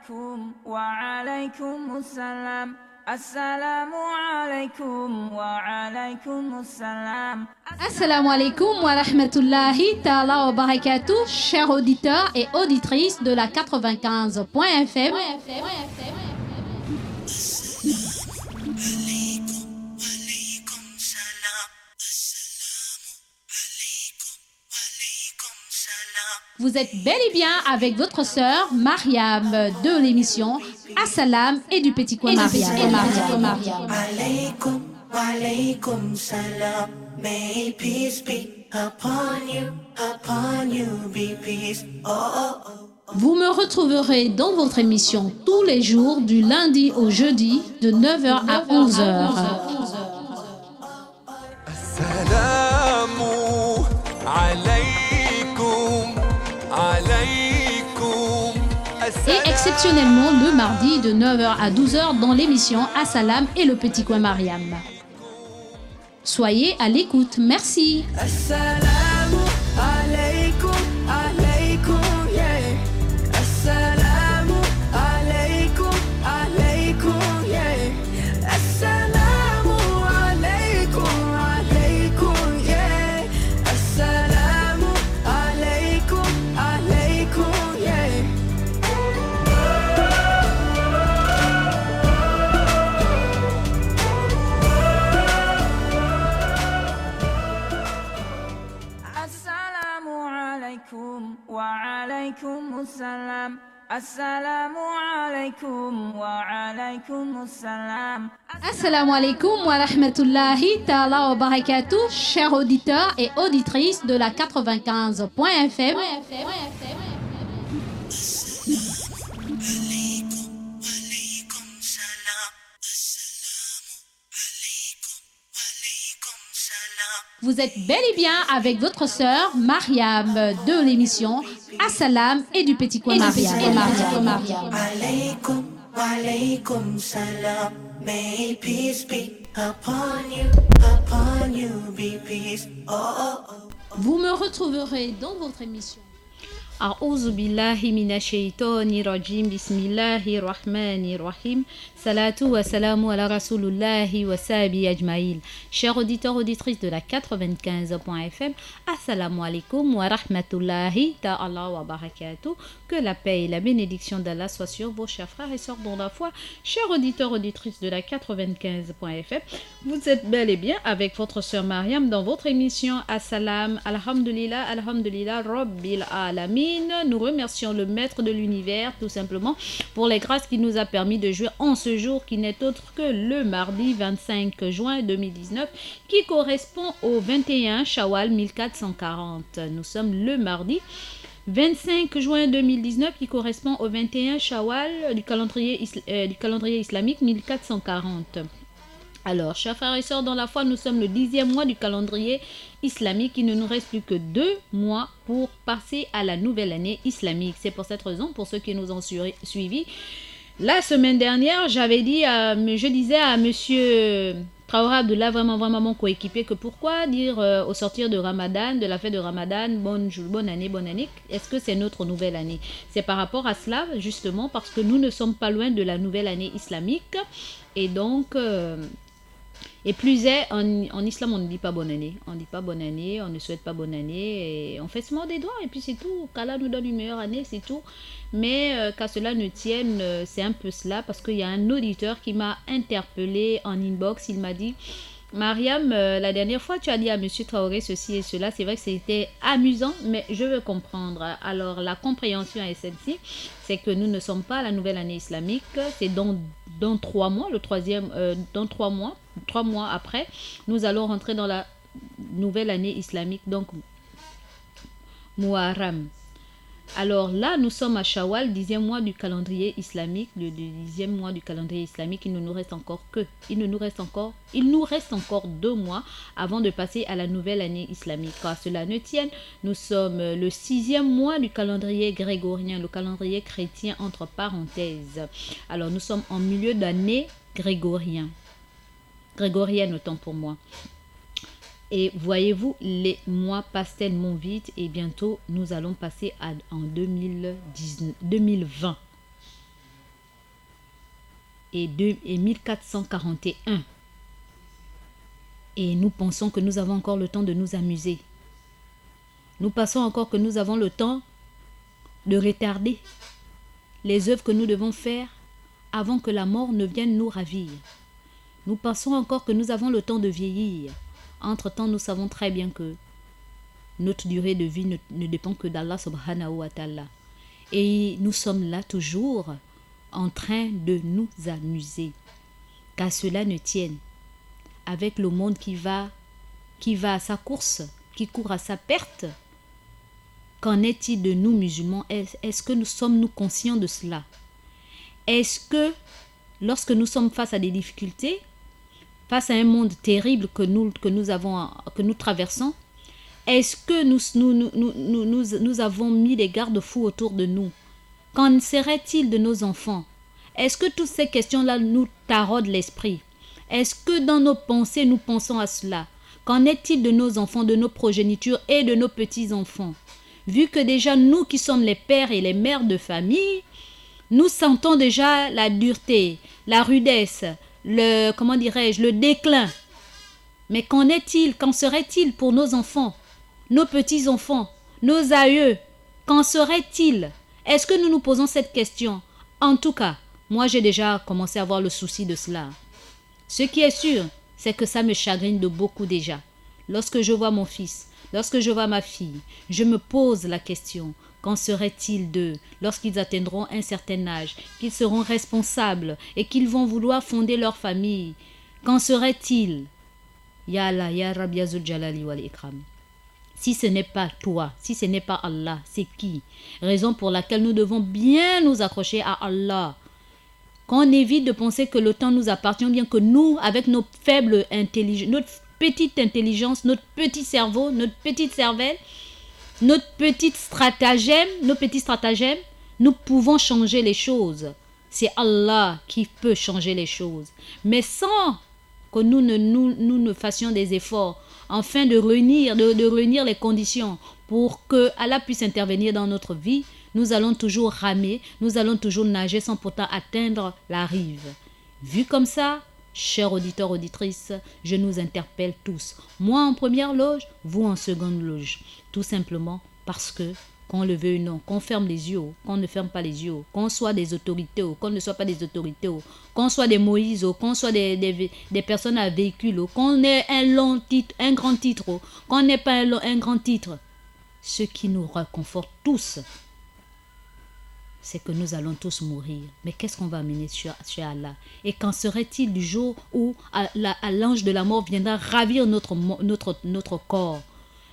alaikum wa alaikum assalam. Assalamu alaikum wa alaikum assalam. Assalamu alaikum wa rahmatullahi ta'ala wa barakatuh, chers auditeurs et auditrices de la 95.fm. Vous êtes bel et bien avec votre sœur Mariam de l'émission Assalam et du petit coin Mariam. Alaykum wa alaykum salam. May peace be upon you be peace. Oh, oh, oh. Vous me retrouverez dans votre émission tous les jours du lundi au jeudi de 9h à 11h. Assalamu alaykum, alaykum. Et exceptionnellement le mardi de 9h à 12h dans l'émission Assalam et le petit coin Mariam. Soyez à l'écoute, merci. Assalamu alaikum, alaikum, yeah. Assalamu alaikum, alaikum, yeah. Assalamu alaikum, alaikum, yeah. Assalamu alaikum, alaikum, yeah. Assalamu alaikum wa alaikum assalam. Assalamu alaikum wa alaikum assalam. Assalamu alaikum wa rahmatullahi ta'ala wa barakatuh, chers auditeurs et auditrices de la 95.fm. Alaykum salam. Alaykum salam. Vous êtes bel et bien avec votre sœur Mariam de l'émission Assalam et du petit coin Mariam. Alaykum wa alaykum salam. May peace be upon you be peace. Oh, oh, oh. Vous me retrouverez dans votre émission. أعوذ بالله من الشيطان الرجيم بسم الله الرحمن الرحيم صلاة والسلام على رسول الله وصحبه أجمعين. Chers auditeurs auditrices de la 95.fm, Assalamu alaikum wa rahmatullahi ta'ala wa barakatuh. Que la paix et la bénédiction d'Allah soient sur vos chers frères et sœurs dans la foi. Chers auditeurs auditrices de la 95.fm, vous êtes bel et bien avec votre sœur Mariam dans votre émission Assalam, Alhamdulillah, Alhamdulillah, Rabbil Alamin. Nous remercions le maître de l'univers tout simplement pour les grâces qu'il nous a permis de jouir en ce jour qui n'est autre que le mardi 25 juin 2019 qui correspond au 21 Shawwal 1440. Nous sommes le mardi 25 juin 2019 qui correspond au 21 Shawwal du calendrier islamique 1440. Alors, chers frères et sœurs dans la foi, nous sommes le 10e mois du calendrier islamique. Il ne nous reste plus que 2 mois pour passer à la nouvelle année islamique. C'est pour cette raison, pour ceux qui nous ont suivis, la semaine dernière, je disais à monsieur Traoré Abdullah, vraiment mon coéquipier, que pourquoi dire au sortir de Ramadan, de la fête de Ramadan, bonne année, est-ce que c'est notre nouvelle année? C'est par rapport à cela, justement, parce que nous ne sommes pas loin de la nouvelle année islamique. Et donc... Et plus est, en islam, on ne dit pas bonne année. On ne dit pas bonne année, on ne souhaite pas bonne année. Et on fait se mordre des doigts et puis c'est tout. Qu'Allah nous donne une meilleure année, c'est tout. Mais qu'à cela ne tienne, c'est un peu cela. Parce qu'il y a un auditeur qui m'a interpellé en inbox. Il m'a dit, Mariam, la dernière fois, tu as dit à monsieur Traoré ceci et cela. C'est vrai que c'était amusant, mais je veux comprendre. Alors, la compréhension est celle-ci. C'est que nous ne sommes pas à la nouvelle année islamique. C'est dans 3 mois, dans 3 mois. 3 mois après, nous allons rentrer dans la nouvelle année islamique, donc Muharram. Alors là, nous sommes à Shawwal, 10e mois du calendrier islamique, le 10e mois du calendrier islamique. Il nous reste encore 2 mois avant de passer à la nouvelle année islamique. Car cela ne tienne, nous sommes le 6e mois du calendrier grégorien, le calendrier chrétien entre parenthèses. Alors nous sommes en milieu d'année grégorienne, autant pour moi. Et voyez-vous, les mois passent tellement vite et bientôt nous allons passer en 2020. et 1441. Et nous pensons que nous avons encore le temps de nous amuser. Nous pensons encore que nous avons le temps de retarder les œuvres que nous devons faire avant que la mort ne vienne nous ravir. Nous pensons encore que nous avons le temps de vieillir. Entre-temps, nous savons très bien que notre durée de vie ne dépend que d'Allah subhanahu wa ta'ala. Et nous sommes là toujours en train de nous amuser. Qu'à cela ne tienne, avec le monde qui va à sa course, qui court à sa perte, qu'en est-il de nous musulmans? Est-ce que nous sommes conscients de cela? Est-ce que lorsque nous sommes face à des difficultés, face à un monde terrible que nous traversons, est-ce que nous avons mis des garde-fous autour de nous? Qu'en serait-il de nos enfants? Est-ce que toutes ces questions-là nous taraudent l'esprit? Est-ce que dans nos pensées, nous pensons à cela? Qu'en est-il de nos enfants, de nos progénitures et de nos petits-enfants? Vu que déjà nous qui sommes les pères et les mères de famille, nous sentons déjà la dureté, la rudesse, le déclin. Mais qu'en est-il, qu'en serait-il pour nos enfants, nos petits-enfants, nos aïeux? Qu'en serait-il? Est-ce que nous nous posons cette question? En tout cas, moi j'ai déjà commencé à avoir le souci de cela. Ce qui est sûr, c'est que ça me chagrine de beaucoup déjà. Lorsque je vois mon fils, lorsque je vois ma fille, je me pose la question, qu'en serait-il d'eux lorsqu'ils atteindront un certain âge, qu'ils seront responsables et qu'ils vont vouloir fonder leur famille? Qu'en serait-il? Ya Allah, Ya Rabbi Ya Zul Jalali wal Ikram. Si ce n'est pas toi, si ce n'est pas Allah, c'est qui? Raison pour laquelle nous devons bien nous accrocher à Allah. Qu'on évite de penser que le temps nous appartient, bien que nous, avec nos faibles intelligences, notre petite intelligence, notre petit cerveau, notre petite cervelle, nos petits stratagèmes, nous pouvons changer les choses. C'est Allah qui peut changer les choses. Mais sans que nous ne fassions des efforts afin de réunir les conditions pour que Allah puisse intervenir dans notre vie, nous allons toujours ramer, nous allons toujours nager sans pourtant atteindre la rive. Vu comme ça, chers auditeurs, auditrices, je nous interpelle tous. Moi en première loge, vous en seconde loge. Tout simplement parce que, qu'on le veuille ou non, qu'on ferme les yeux, qu'on ne ferme pas les yeux, qu'on soit des autorités, qu'on ne soit pas des autorités, qu'on soit des Moïse, qu'on soit des personnes à véhicule, qu'on ait un grand titre, qu'on n'ait pas un grand titre. Ce qui nous réconforte tous, c'est que nous allons tous mourir. Mais qu'est-ce qu'on va amener sur Allah? Et qu'en serait-il du jour où l'ange de la mort viendra ravir notre corps,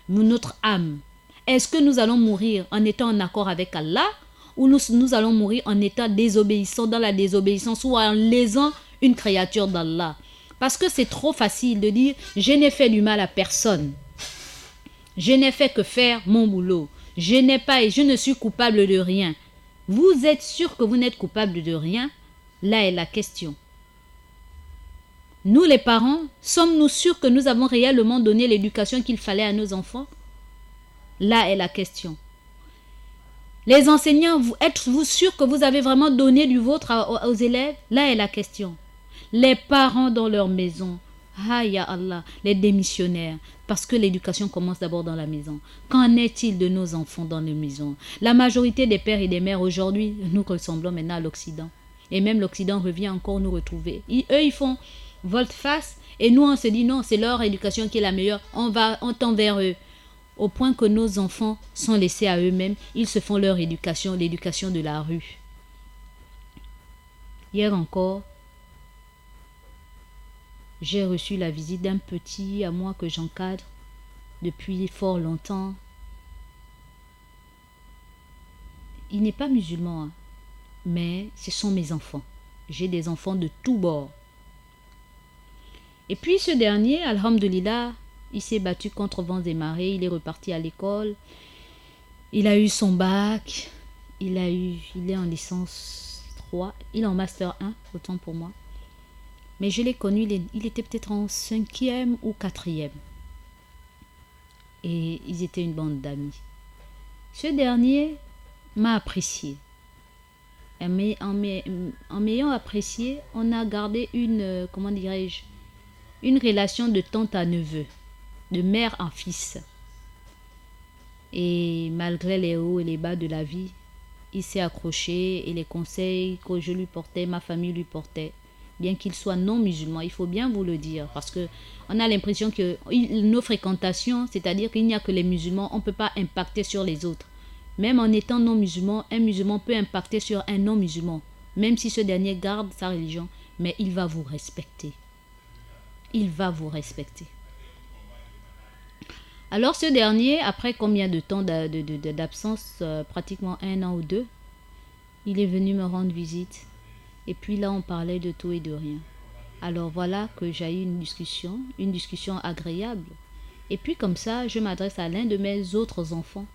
notre âme? Est-ce que nous allons mourir en étant en accord avec Allah, ou nous allons mourir en étant désobéissants, dans la désobéissance, ou en lésant une créature d'Allah? Parce que c'est trop facile de dire « je n'ai fait du mal à personne ». Je n'ai fait que faire mon boulot. Je ne suis coupable de rien. Vous êtes sûr que vous n'êtes coupable de rien? Là est la question. Nous les parents, sommes-nous sûrs que nous avons réellement donné l'éducation qu'il fallait à nos enfants? Là est la question. Les enseignants, êtes-vous sûrs que vous avez vraiment donné du vôtre aux élèves? Là est la question. Les parents dans leur maison, ah ya Allah, les démissionnaires, parce que l'éducation commence d'abord dans la maison. Qu'en est-il de nos enfants dans les maisons? La majorité des pères et des mères aujourd'hui, nous ressemblons maintenant à l'Occident. Et même l'Occident revient encore nous retrouver. Eux, ils font volte-face et nous, on se dit non, c'est leur éducation qui est la meilleure. On tend vers eux. Au point que nos enfants sont laissés à eux-mêmes, ils se font leur éducation, l'éducation de la rue. Hier encore, j'ai reçu la visite d'un petit à moi que j'encadre depuis fort longtemps. Il n'est pas musulman, hein, mais ce sont mes enfants. J'ai des enfants de tous bords. Et puis ce dernier, alhamdulillah, il s'est battu contre vents et marées, il est reparti à l'école, il a eu son bac, il est en licence 3, il est en master 1, autant pour moi. Mais je l'ai connu, il était peut-être en 5e ou 4e. Et ils étaient une bande d'amis. Ce dernier m'a apprécié. En m'ayant apprécié, on a gardé une, comment dirais-je, une relation de tante à neveu, de mère à fils. Et malgré les hauts et les bas de la vie, il s'est accroché et les conseils que je lui portais, ma famille lui portait, bien qu'il soit non musulman, il faut bien vous le dire, parce que on a l'impression que nos fréquentations, c'est-à-dire qu'il n'y a que les musulmans, on ne peut pas impacter sur les autres. Même en étant non musulman, un musulman peut impacter sur un non musulman, même si ce dernier garde sa religion, mais il va vous respecter. Il va vous respecter. Alors ce dernier, après combien de temps d'absence, pratiquement 1 an ou 2, il est venu me rendre visite. Et puis là, on parlait de tout et de rien. Alors voilà que j'ai eu une discussion agréable. Et puis comme ça, je m'adresse à l'un de mes autres enfants.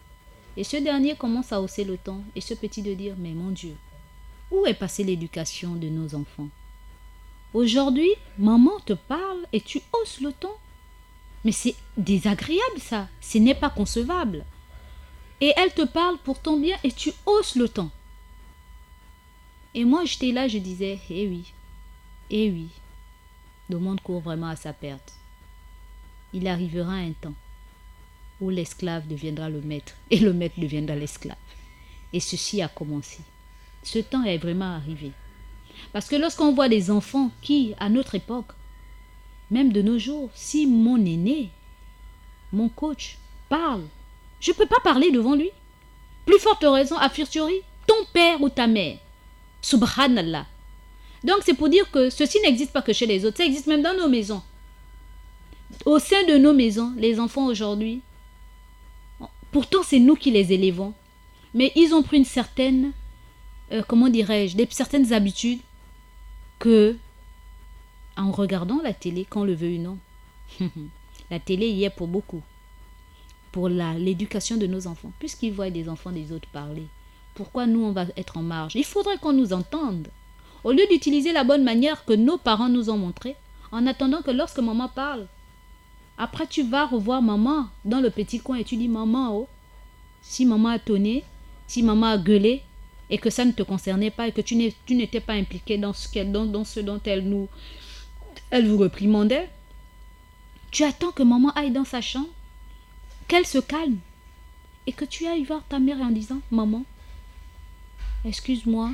Et ce dernier commence à hausser le ton. Et ce petit de dire, mais mon Dieu, où est passée l'éducation de nos enfants? Aujourd'hui, maman te parle et tu hausses le ton. Mais c'est désagréable ça. Ce n'est pas concevable. Et elle te parle pour ton bien et tu hausses le ton. Et moi, j'étais là, je disais, eh oui, le monde court vraiment à sa perte. Il arrivera un temps où l'esclave deviendra le maître et le maître deviendra l'esclave. Et ceci a commencé. Ce temps est vraiment arrivé. Parce que lorsqu'on voit des enfants qui, à notre époque, même de nos jours, si mon aîné, mon coach, parle, je ne peux pas parler devant lui. Plus forte raison, a fortiori, ton père ou ta mère. Subhanallah. Donc c'est pour dire que ceci n'existe pas que chez les autres, ça existe même dans nos maisons. Au sein de nos maisons, les enfants aujourd'hui, pourtant c'est nous qui les élevons, mais ils ont pris une certaine, certaines habitudes que, en regardant la télé, qu'on le veut ou non, la télé y est pour beaucoup, pour l'éducation de nos enfants, puisqu'ils voient des enfants des autres parler. Pourquoi nous, on va être en marge? Il faudrait qu'on nous entende. Au lieu d'utiliser la bonne manière que nos parents nous ont montrée, en attendant que lorsque maman parle, après tu vas revoir maman dans le petit coin et tu dis, maman, oh, si maman a tonné, si maman a gueulé, et que ça ne te concernait pas, et que tu n'étais pas impliqué dans ce dont elle vous réprimandait, tu attends que maman aille dans sa chambre, qu'elle se calme, et que tu ailles voir ta mère en disant, maman, excuse-moi,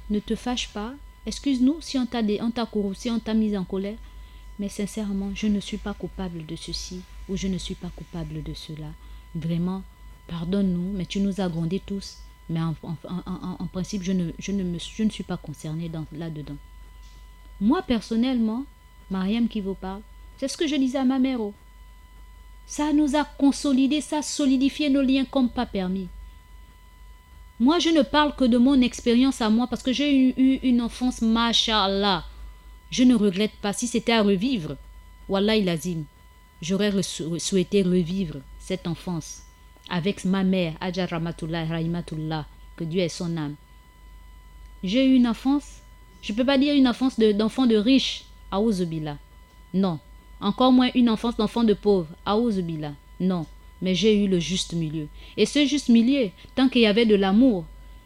ne te fâche pas, excuse-nous si on t'a couru, si on t'a mis en colère, mais sincèrement, je ne suis pas coupable de ceci, ou je ne suis pas coupable de cela. Vraiment, pardonne-nous, mais tu nous as grondés tous, mais en principe, je ne suis pas concernée là-dedans. Moi, personnellement, Mariam qui vous parle, c'est ce que je disais à ma mère. Oh. Ça nous a consolidé, ça a solidifié nos liens comme pas permis. Moi, je ne parle que de mon expérience à moi parce que j'ai eu une enfance, mashallah. Je ne regrette pas. Si c'était à revivre, wallahi lazim, j'aurais souhaité revivre cette enfance avec ma mère, Adja Rahmatullah, Rahimatullah, que Dieu ait son âme. J'ai eu une enfance, je ne peux pas dire une enfance d'enfant de riche, aouzubillah. Non. Encore moins une enfance d'enfant de pauvre, aouzubillah. Non. Mais j'ai eu le juste milieu. Et ce juste milieu, tant qu'il y avait de l'amour,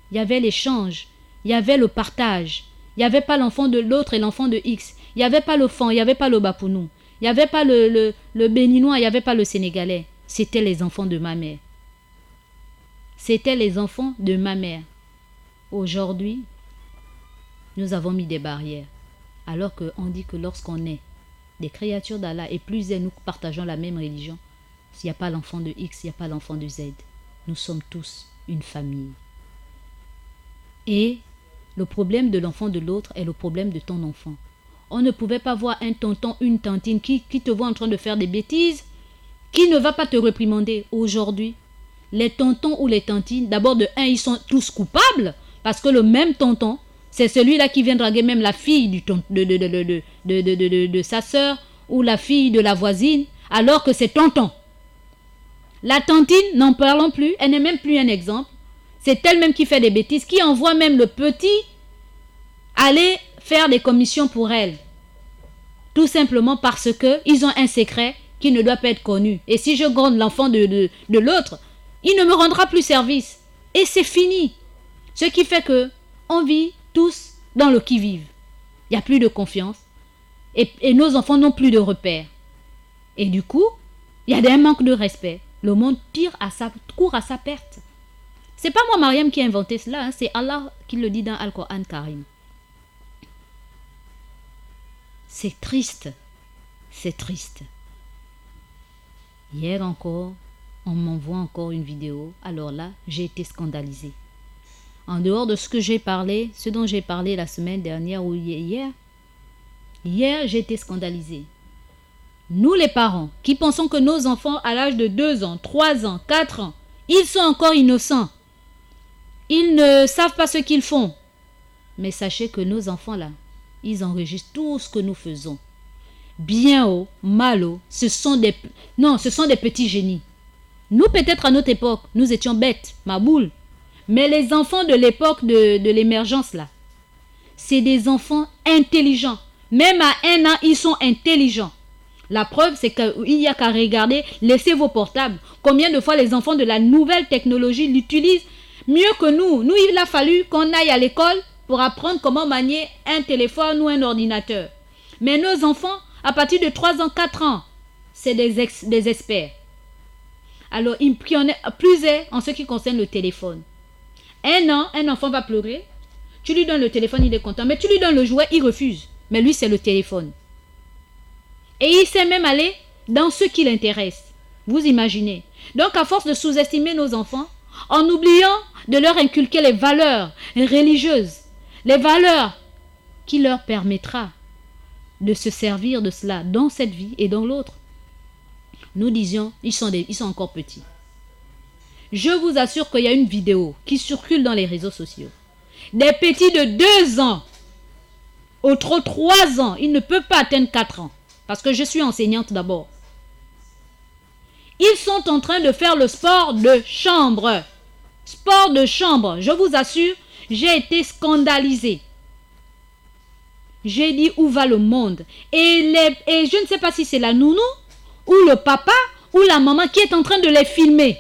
il y avait l'échange, il y avait le partage, il n'y avait pas l'enfant de l'autre et l'enfant de X, il n'y avait pas le Fan, il n'y avait pas le Bapounou, il n'y avait pas le Béninois, il n'y avait pas le Sénégalais. C'était les enfants de ma mère. C'était les enfants de ma mère. Aujourd'hui, nous avons mis des barrières. Alors qu'on dit que lorsqu'on est des créatures d'Allah et plus nous partageons la même religion, s'il n'y a pas l'enfant de X, il n'y a pas l'enfant de Z. Nous sommes tous une famille. Et le problème de l'enfant de l'autre est le problème de ton enfant. On ne pouvait pas voir un tonton, une tantine qui te voit en train de faire des bêtises, qui ne va pas te réprimander. Aujourd'hui, les tontons ou les tantines, d'abord de un, ils sont tous coupables, parce que le même tonton, c'est celui-là qui vient draguer même la fille de sa sœur ou la fille de la voisine, alors que c'est tonton. La tantine, n'en parlons plus, elle n'est même plus un exemple. C'est elle-même qui fait des bêtises, qui envoie même le petit aller faire des commissions pour elle. Tout simplement parce qu'ils ont un secret qui ne doit pas être connu. Et si je gronde l'enfant de l'autre, il ne me rendra plus service. Et c'est fini. Ce qui fait que on vit tous dans le qui-vive. Il n'y a plus de confiance. Et nos enfants n'ont plus de repères. Et du coup, il y a un manque de respect. Le monde court à sa perte. C'est pas moi, Mariam, qui ai inventé cela. C'est Allah qui le dit dans Al-Qur'an Karim. C'est triste. C'est triste. Hier encore, on m'envoie encore une vidéo. Alors là, j'ai été scandalisée. En dehors de ce que j'ai parlé, ce dont j'ai parlé la semaine dernière ou hier, j'ai été scandalisée. Nous les parents qui pensons que nos enfants à l'âge de 2 ans, 3 ans, 4 ans, ils sont encore innocents. Ils ne savent pas ce qu'ils font. Mais sachez que nos enfants là, ils enregistrent tout ce que nous faisons. Bien haut, mal haut, ce sont des petits génies. Nous peut-être à notre époque, nous étions bêtes, ma boule. Mais les enfants de l'époque de l'émergence là, c'est des enfants intelligents. Même à 1 an, ils sont intelligents. La preuve, c'est qu'il n'y a qu'à regarder, laissez vos portables. Combien de fois les enfants de la nouvelle technologie l'utilisent mieux que nous. Nous, il a fallu qu'on aille à l'école pour apprendre comment manier un téléphone ou un ordinateur. Mais nos enfants, à partir de 3 ans, 4 ans, c'est des experts. Alors, plus est en ce qui concerne le téléphone. 1 an, un enfant va pleurer. Tu lui donnes le téléphone, il est content. Mais tu lui donnes le jouet, il refuse. Mais lui, c'est le téléphone. Et il sait même aller dans ce qui l'intéresse. Vous imaginez. Donc, à force de sous-estimer nos enfants, en oubliant de leur inculquer les valeurs religieuses, les valeurs qui leur permettra de se servir de cela dans cette vie et dans l'autre. Nous disions, ils sont encore petits. Je vous assure qu'il y a une vidéo qui circule dans les réseaux sociaux. Des petits de 2 ans, au trop 3 ans, ils ne peuvent pas atteindre 4 ans. Parce que je suis enseignante d'abord. Ils sont en train de faire le sport de chambre. Sport de chambre, je vous assure, j'ai été scandalisée. J'ai dit où va le monde. Et je ne sais pas si c'est la nounou, ou le papa, ou la maman qui est en train de les filmer.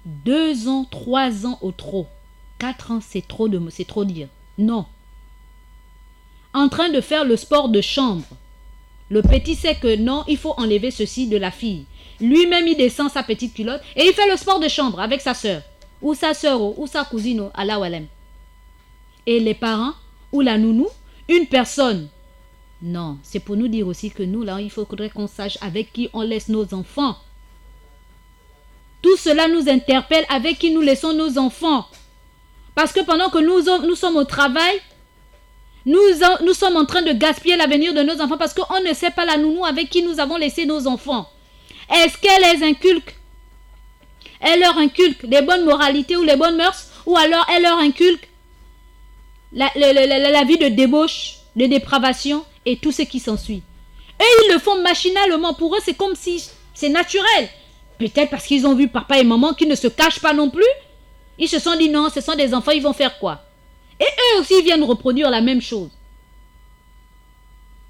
2 ans, 3 ans au trop. 4 ans, c'est trop dire. Non. En train de faire le sport de chambre. Le petit sait que non, il faut enlever ceci de la fille. Lui-même, il descend sa petite culotte et il fait le sport de chambre avec sa soeur. Ou sa soeur, ou sa cousine, Allah Walem. Et les parents, ou la nounou, une personne. Non, c'est pour nous dire aussi que nous, là, il faudrait qu'on sache avec qui on laisse nos enfants. Tout cela nous interpelle avec qui nous laissons nos enfants. Parce que pendant que nous sommes au travail, nous sommes en train de gaspiller l'avenir de nos enfants parce qu'on ne sait pas la nounou avec qui nous avons laissé nos enfants. Est-ce qu'elle les inculque? Elle leur inculque les bonnes moralités ou les bonnes mœurs? Ou alors elle leur inculque la vie de débauche, de dépravation et tout ce qui s'ensuit. Eux, ils le font machinalement. Pour eux, c'est comme si c'est naturel. Peut-être parce qu'ils ont vu papa et maman qui ne se cachent pas non plus. Ils se sont dit non, ce sont des enfants, ils vont faire quoi? Et eux aussi viennent reproduire la même chose.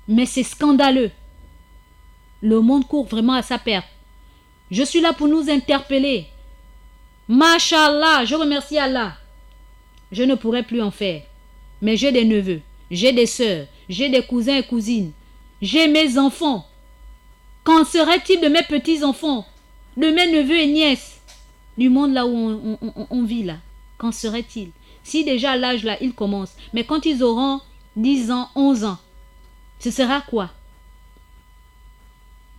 Mais c'est scandaleux. Le monde court vraiment à sa perte. Je suis là pour nous interpeller. Mashallah, je remercie Allah. Je ne pourrais plus en faire. Mais j'ai des neveux, j'ai des sœurs, j'ai des cousins et cousines. J'ai mes enfants. Qu'en serait-il de mes petits-enfants, de mes neveux et nièces, du monde là où on vit là? Qu'en serait-il? Si déjà à l'âge là, ils commencent. Mais quand ils auront 10 ans, 11 ans, ce sera quoi?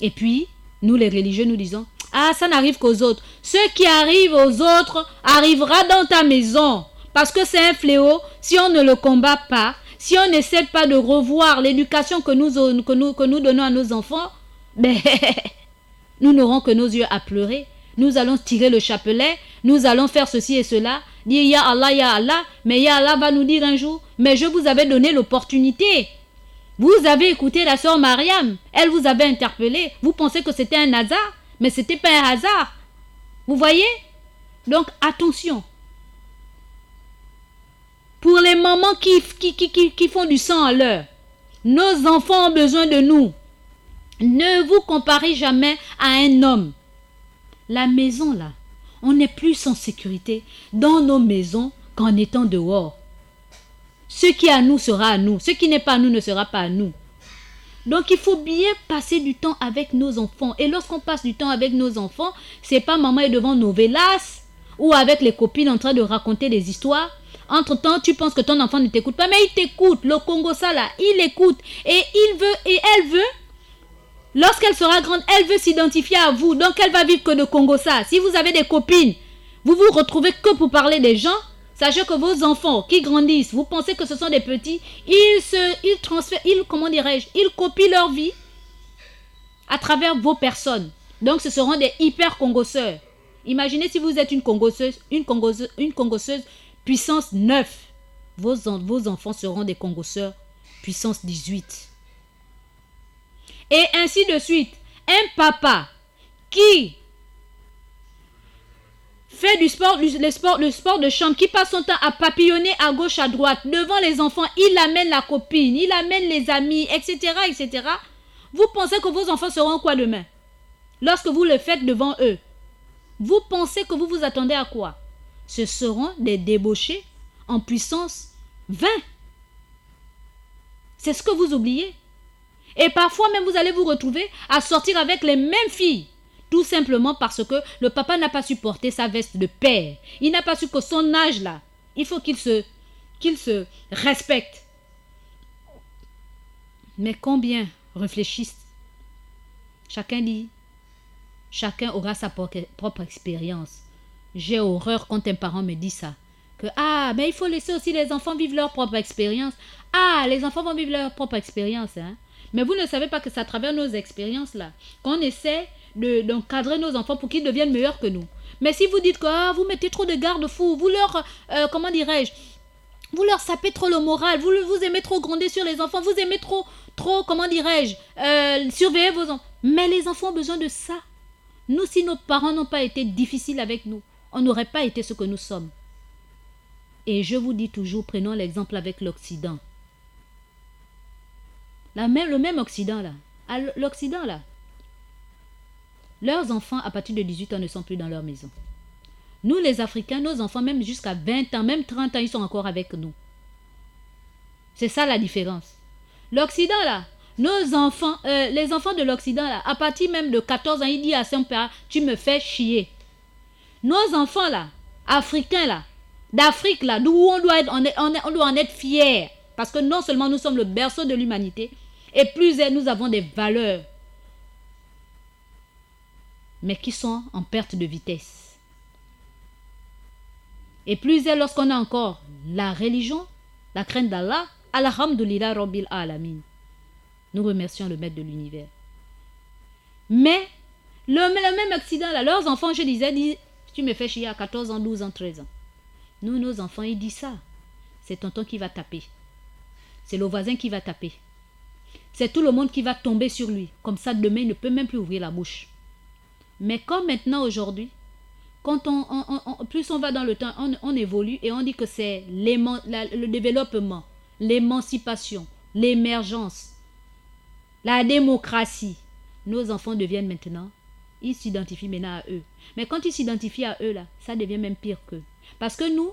Et puis, nous les religieux, nous disons, ah, ça n'arrive qu'aux autres. Ce qui arrive aux autres arrivera dans ta maison. Parce que c'est un fléau. Si on ne le combat pas, si on n'essaie pas de revoir l'éducation que nous donnons à nos enfants, ben, nous n'aurons que nos yeux à pleurer. Nous allons tirer le chapelet, nous allons faire ceci et cela, dire ya Allah, mais ya Allah va nous dire un jour, mais je vous avais donné l'opportunité. Vous avez écouté la sœur Mariam, elle vous avait interpellé, vous pensez que c'était un hasard, mais ce n'était pas un hasard. Vous voyez? Donc attention. Pour les mamans qui font du sang à l'heure, nos enfants ont besoin de nous. Ne vous comparez jamais à un homme. La maison là, On est plus en sécurité dans nos maisons qu'en étant dehors. Ce qui est à nous sera à nous. Ce qui n'est pas à nous ne sera pas à nous. Donc il faut bien passer du temps avec nos enfants. Et lorsqu'on passe du temps avec nos enfants, c'est pas maman est devant Novelas ou avec les copines en train de raconter des histoires. Entre-temps, tu penses que ton enfant ne t'écoute pas, mais il t'écoute. Le Congo, ça là, il écoute. Et il veut, et elle veut, lorsqu'elle sera grande, elle veut s'identifier à vous. Donc elle va vivre que de Congo, ça. Si vous avez des copines, vous vous retrouvez que pour parler des gens, sachez que vos enfants qui grandissent, vous pensez que ce sont des petits, ils transfèrent, ils copient leur vie à travers vos personnes. Donc ce seront des hyper congosseurs. Imaginez si vous êtes une congosseuse puissance 9. Vos enfants seront des congosseurs puissance 18. Et ainsi de suite. Un papa qui fait le sport de chambre, qui passe son temps à papillonner à gauche, à droite, devant les enfants, il amène la copine, il amène les amis, etc., etc. Vous pensez que vos enfants seront quoi demain? Lorsque vous le faites devant eux, vous pensez que vous vous attendez à quoi? Ce seront des débauchés en puissance 20. C'est ce que vous oubliez. Et parfois même vous allez vous retrouver à sortir avec les mêmes filles. Tout simplement parce que le papa n'a pas su porter sa veste de père. Il n'a pas su que son âge là, il faut qu'il se respecte. Mais combien réfléchissent? Chacun dit, chacun aura sa propre expérience. J'ai horreur quand un parent me dit ça. Que, mais il faut laisser aussi les enfants vivre leur propre expérience. Les enfants vont vivre leur propre expérience. Hein? Mais vous ne savez pas que c'est à travers nos expériences là qu'on essaie d'encadrer nos enfants pour qu'ils deviennent meilleurs que nous. Mais si vous dites que vous mettez trop de garde-fous, vous leur, vous leur sapez trop le moral, vous aimez trop gronder sur les enfants, vous aimez trop, surveiller vos enfants. Mais les enfants ont besoin de ça. Nous, si nos parents n'ont pas été difficiles avec nous, on n'aurait pas été ce que nous sommes. Et je vous dis toujours, prenons l'exemple avec l'Occident. Le même Occident là. L'Occident là. Leurs enfants à partir de 18 ans ne sont plus dans leur maison. Nous les Africains, nos enfants même jusqu'à 20 ans, même 30 ans, ils sont encore avec nous. C'est ça la différence. L'Occident là, nos enfants, les enfants de l'Occident là, à partir même de 14 ans, ils disent à son père, tu me fais chier. Nos enfants là, Africains là, d'Afrique là, d'où on doit en être fiers. Parce que non seulement nous sommes le berceau de l'humanité, et plus nous avons des valeurs, mais qui sont en perte de vitesse. Et plus lorsqu'on a encore la religion, la crainte d'Allah, alhamdulillah rabbil alamin. Nous remercions le maître de l'univers. Mais le même accident là, leurs enfants, je disais, tu me fais chier à 14 ans, 12 ans, 13 ans. Nous, nos enfants, ils disent ça. C'est tonton qui va taper. C'est le voisin qui va taper. C'est tout le monde qui va tomber sur lui. Comme ça, demain, il ne peut même plus ouvrir la bouche. Mais comme maintenant, aujourd'hui, quand plus on va dans le temps, on évolue et on dit que c'est le développement, l'émancipation, l'émergence, la démocratie. Nos enfants deviennent maintenant, ils s'identifient maintenant à eux. Mais quand ils s'identifient à eux, là, ça devient même pire qu'eux. Parce que nous,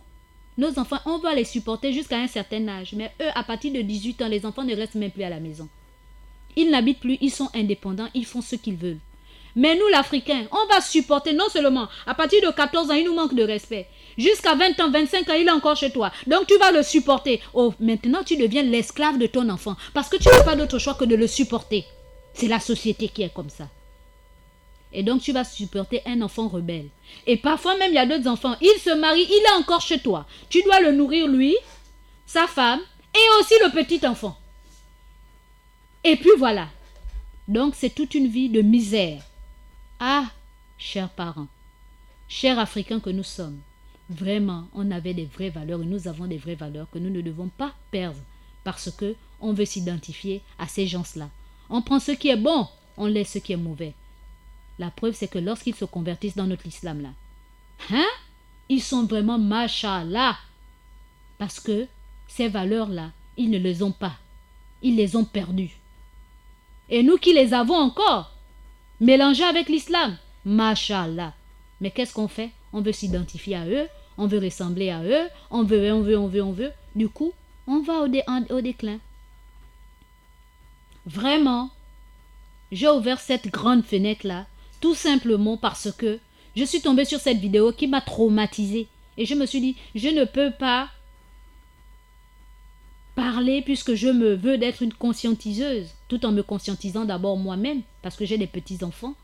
nos enfants, on va les supporter jusqu'à un certain âge. Mais eux, à partir de 18 ans, les enfants ne restent même plus à la maison. Ils n'habitent plus, ils sont indépendants, ils font ce qu'ils veulent. Mais nous, l'Africain, on va supporter non seulement, à partir de 14 ans, il nous manque de respect. Jusqu'à 20 ans, 25 ans, il est encore chez toi. Donc, tu vas le supporter. Oh, maintenant, tu deviens l'esclave de ton enfant. Parce que tu n'as pas d'autre choix que de le supporter. C'est la société qui est comme ça. Et donc, tu vas supporter un enfant rebelle. Et parfois, même, il y a d'autres enfants. Il se marie, il est encore chez toi. Tu dois le nourrir, lui, sa femme, et aussi le petit enfant. Et puis, voilà. Donc, c'est toute une vie de misère. Chers parents, chers Africains que nous sommes, vraiment, on avait des vraies valeurs et nous avons des vraies valeurs que nous ne devons pas perdre parce que on veut s'identifier à ces gens-là. On prend ce qui est bon, on laisse ce qui est mauvais. La preuve, c'est que lorsqu'ils se convertissent dans notre islam là, ils sont vraiment machallah parce que ces valeurs-là, ils ne les ont pas. Ils les ont perdues. Et nous qui les avons encore, mélangés avec l'islam, machallah. Mais qu'est-ce qu'on fait? on veut s'identifier à eux, on veut ressembler à eux, on veut. Du coup, on va au déclin. Vraiment, j'ai ouvert cette grande fenêtre-là, tout simplement parce que je suis tombée sur cette vidéo qui m'a traumatisée. Et je me suis dit, je ne peux pas parler puisque je me veux d'être une conscientiseuse, tout en me conscientisant d'abord moi-même, parce que j'ai des petits-enfants.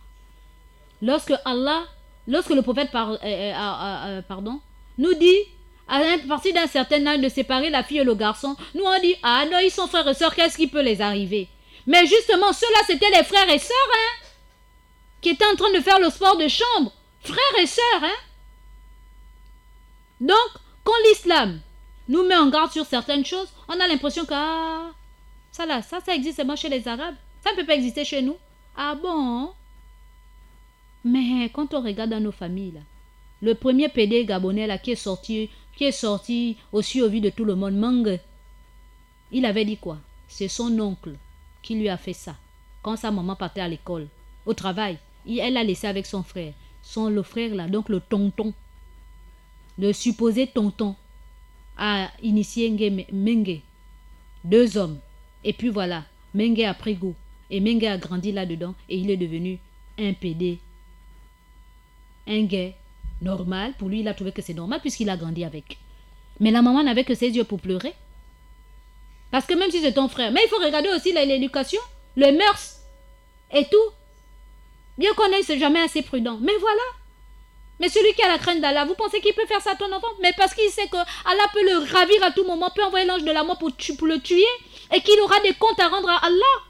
Lorsque le prophète nous dit, à partir d'un certain âge, de séparer la fille et le garçon, nous on dit, ah non, ils sont frères et sœurs, qu'est-ce qui peut les arriver? Mais justement, ceux-là, c'était les frères et sœurs, qui étaient en train de faire le sport de chambre. Frères et sœurs, Donc, quand l'islam nous met en garde sur certaines choses, on a l'impression que ça existe seulement chez les Arabes. Ça ne peut pas exister chez nous. Ah bon? Mais quand on regarde dans nos familles, là, le premier PD gabonais là, qui est sorti aussi au vu de tout le monde, Mangue, il avait dit quoi? C'est son oncle qui lui a fait ça. Quand sa maman partait à l'école, au travail, elle l'a laissé avec son frère. Le frère là, donc le tonton, le supposé tonton, a initié Mengue. 2 hommes. Et puis voilà, Mengue a pris goût. Et Mengue a grandi là-dedans et il est devenu un PD. Un gars normal. Pour lui, il a trouvé que c'est normal puisqu'il a grandi avec. Mais la maman n'avait que ses yeux pour pleurer. Parce que même si c'est ton frère, mais il faut regarder aussi l'éducation, les mœurs et tout. Bien qu'on n'est jamais assez prudent. Mais voilà. Mais celui qui a la crainte d'Allah, vous pensez qu'il peut faire ça à ton enfant? Mais parce qu'il sait que Allah peut le ravir à tout moment, peut envoyer l'ange de la mort pour le tuer, et qu'il aura des comptes à rendre à Allah.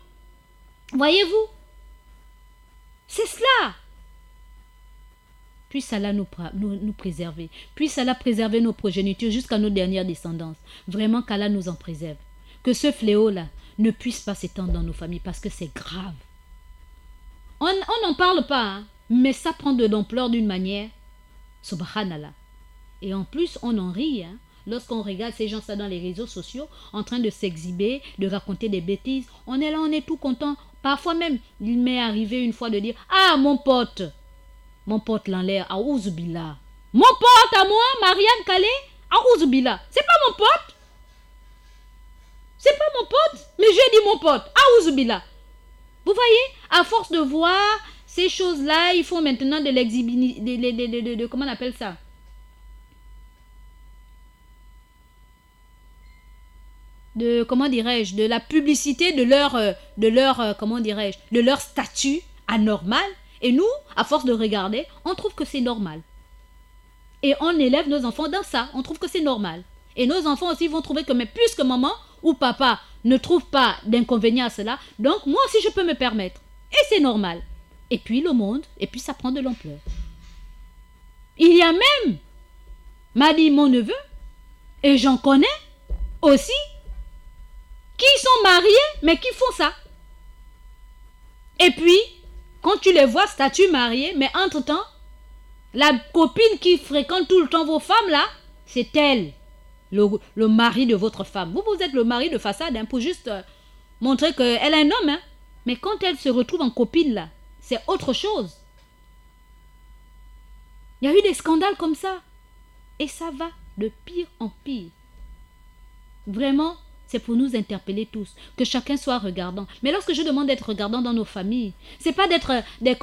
Voyez-vous? C'est cela. Puisse Allah nous préserver. Puisse Allah préserver nos progénitures jusqu'à nos dernières descendances. Vraiment qu'Allah nous en préserve. Que ce fléau-là ne puisse pas s'étendre dans nos familles parce que c'est grave. On n'en parle pas, mais ça prend de l'ampleur d'une manière. Subhanallah. Et en plus, on en rit, lorsqu'on regarde ces gens-là dans les réseaux sociaux, en train de s'exhiber, de raconter des bêtises. On est là, on est tout content. Parfois même, il m'est arrivé une fois de dire, ah, mon pote l'enlève, aouzubillah. Mon pote à moi, Marianne Calais, aouzubillah. C'est pas mon pote. C'est pas mon pote. Mais j'ai dit mon pote, aouzubillah. Vous voyez, à force de voir ces choses-là, il faut maintenant de l'exhibition, comment on appelle ça? Comment dirais-je, de la publicité de leur statut anormal. Et nous, à force de regarder, on trouve que c'est normal. Et on élève nos enfants dans ça, on trouve que c'est normal. Et nos enfants aussi vont trouver que, mais puisque maman ou papa ne trouve pas d'inconvénient à cela, donc moi aussi je peux me permettre. Et c'est normal. Et puis le monde, et puis ça prend de l'ampleur. Il y a même, m'a dit mon neveu, et j'en connais aussi, qui sont mariés, mais qui font ça. Et puis, quand tu les vois statut marié, mais entre-temps, la copine qui fréquente tout le temps vos femmes là, c'est elle, le mari de votre femme. Vous êtes le mari de façade pour juste montrer qu'elle est un homme. Mais quand elle se retrouve en copine là, c'est autre chose. Il y a eu des scandales comme ça. Et ça va de pire en pire. Vraiment, c'est pour nous interpeller tous, que chacun soit regardant. Mais lorsque je demande d'être regardant dans nos familles, c'est pas d'être des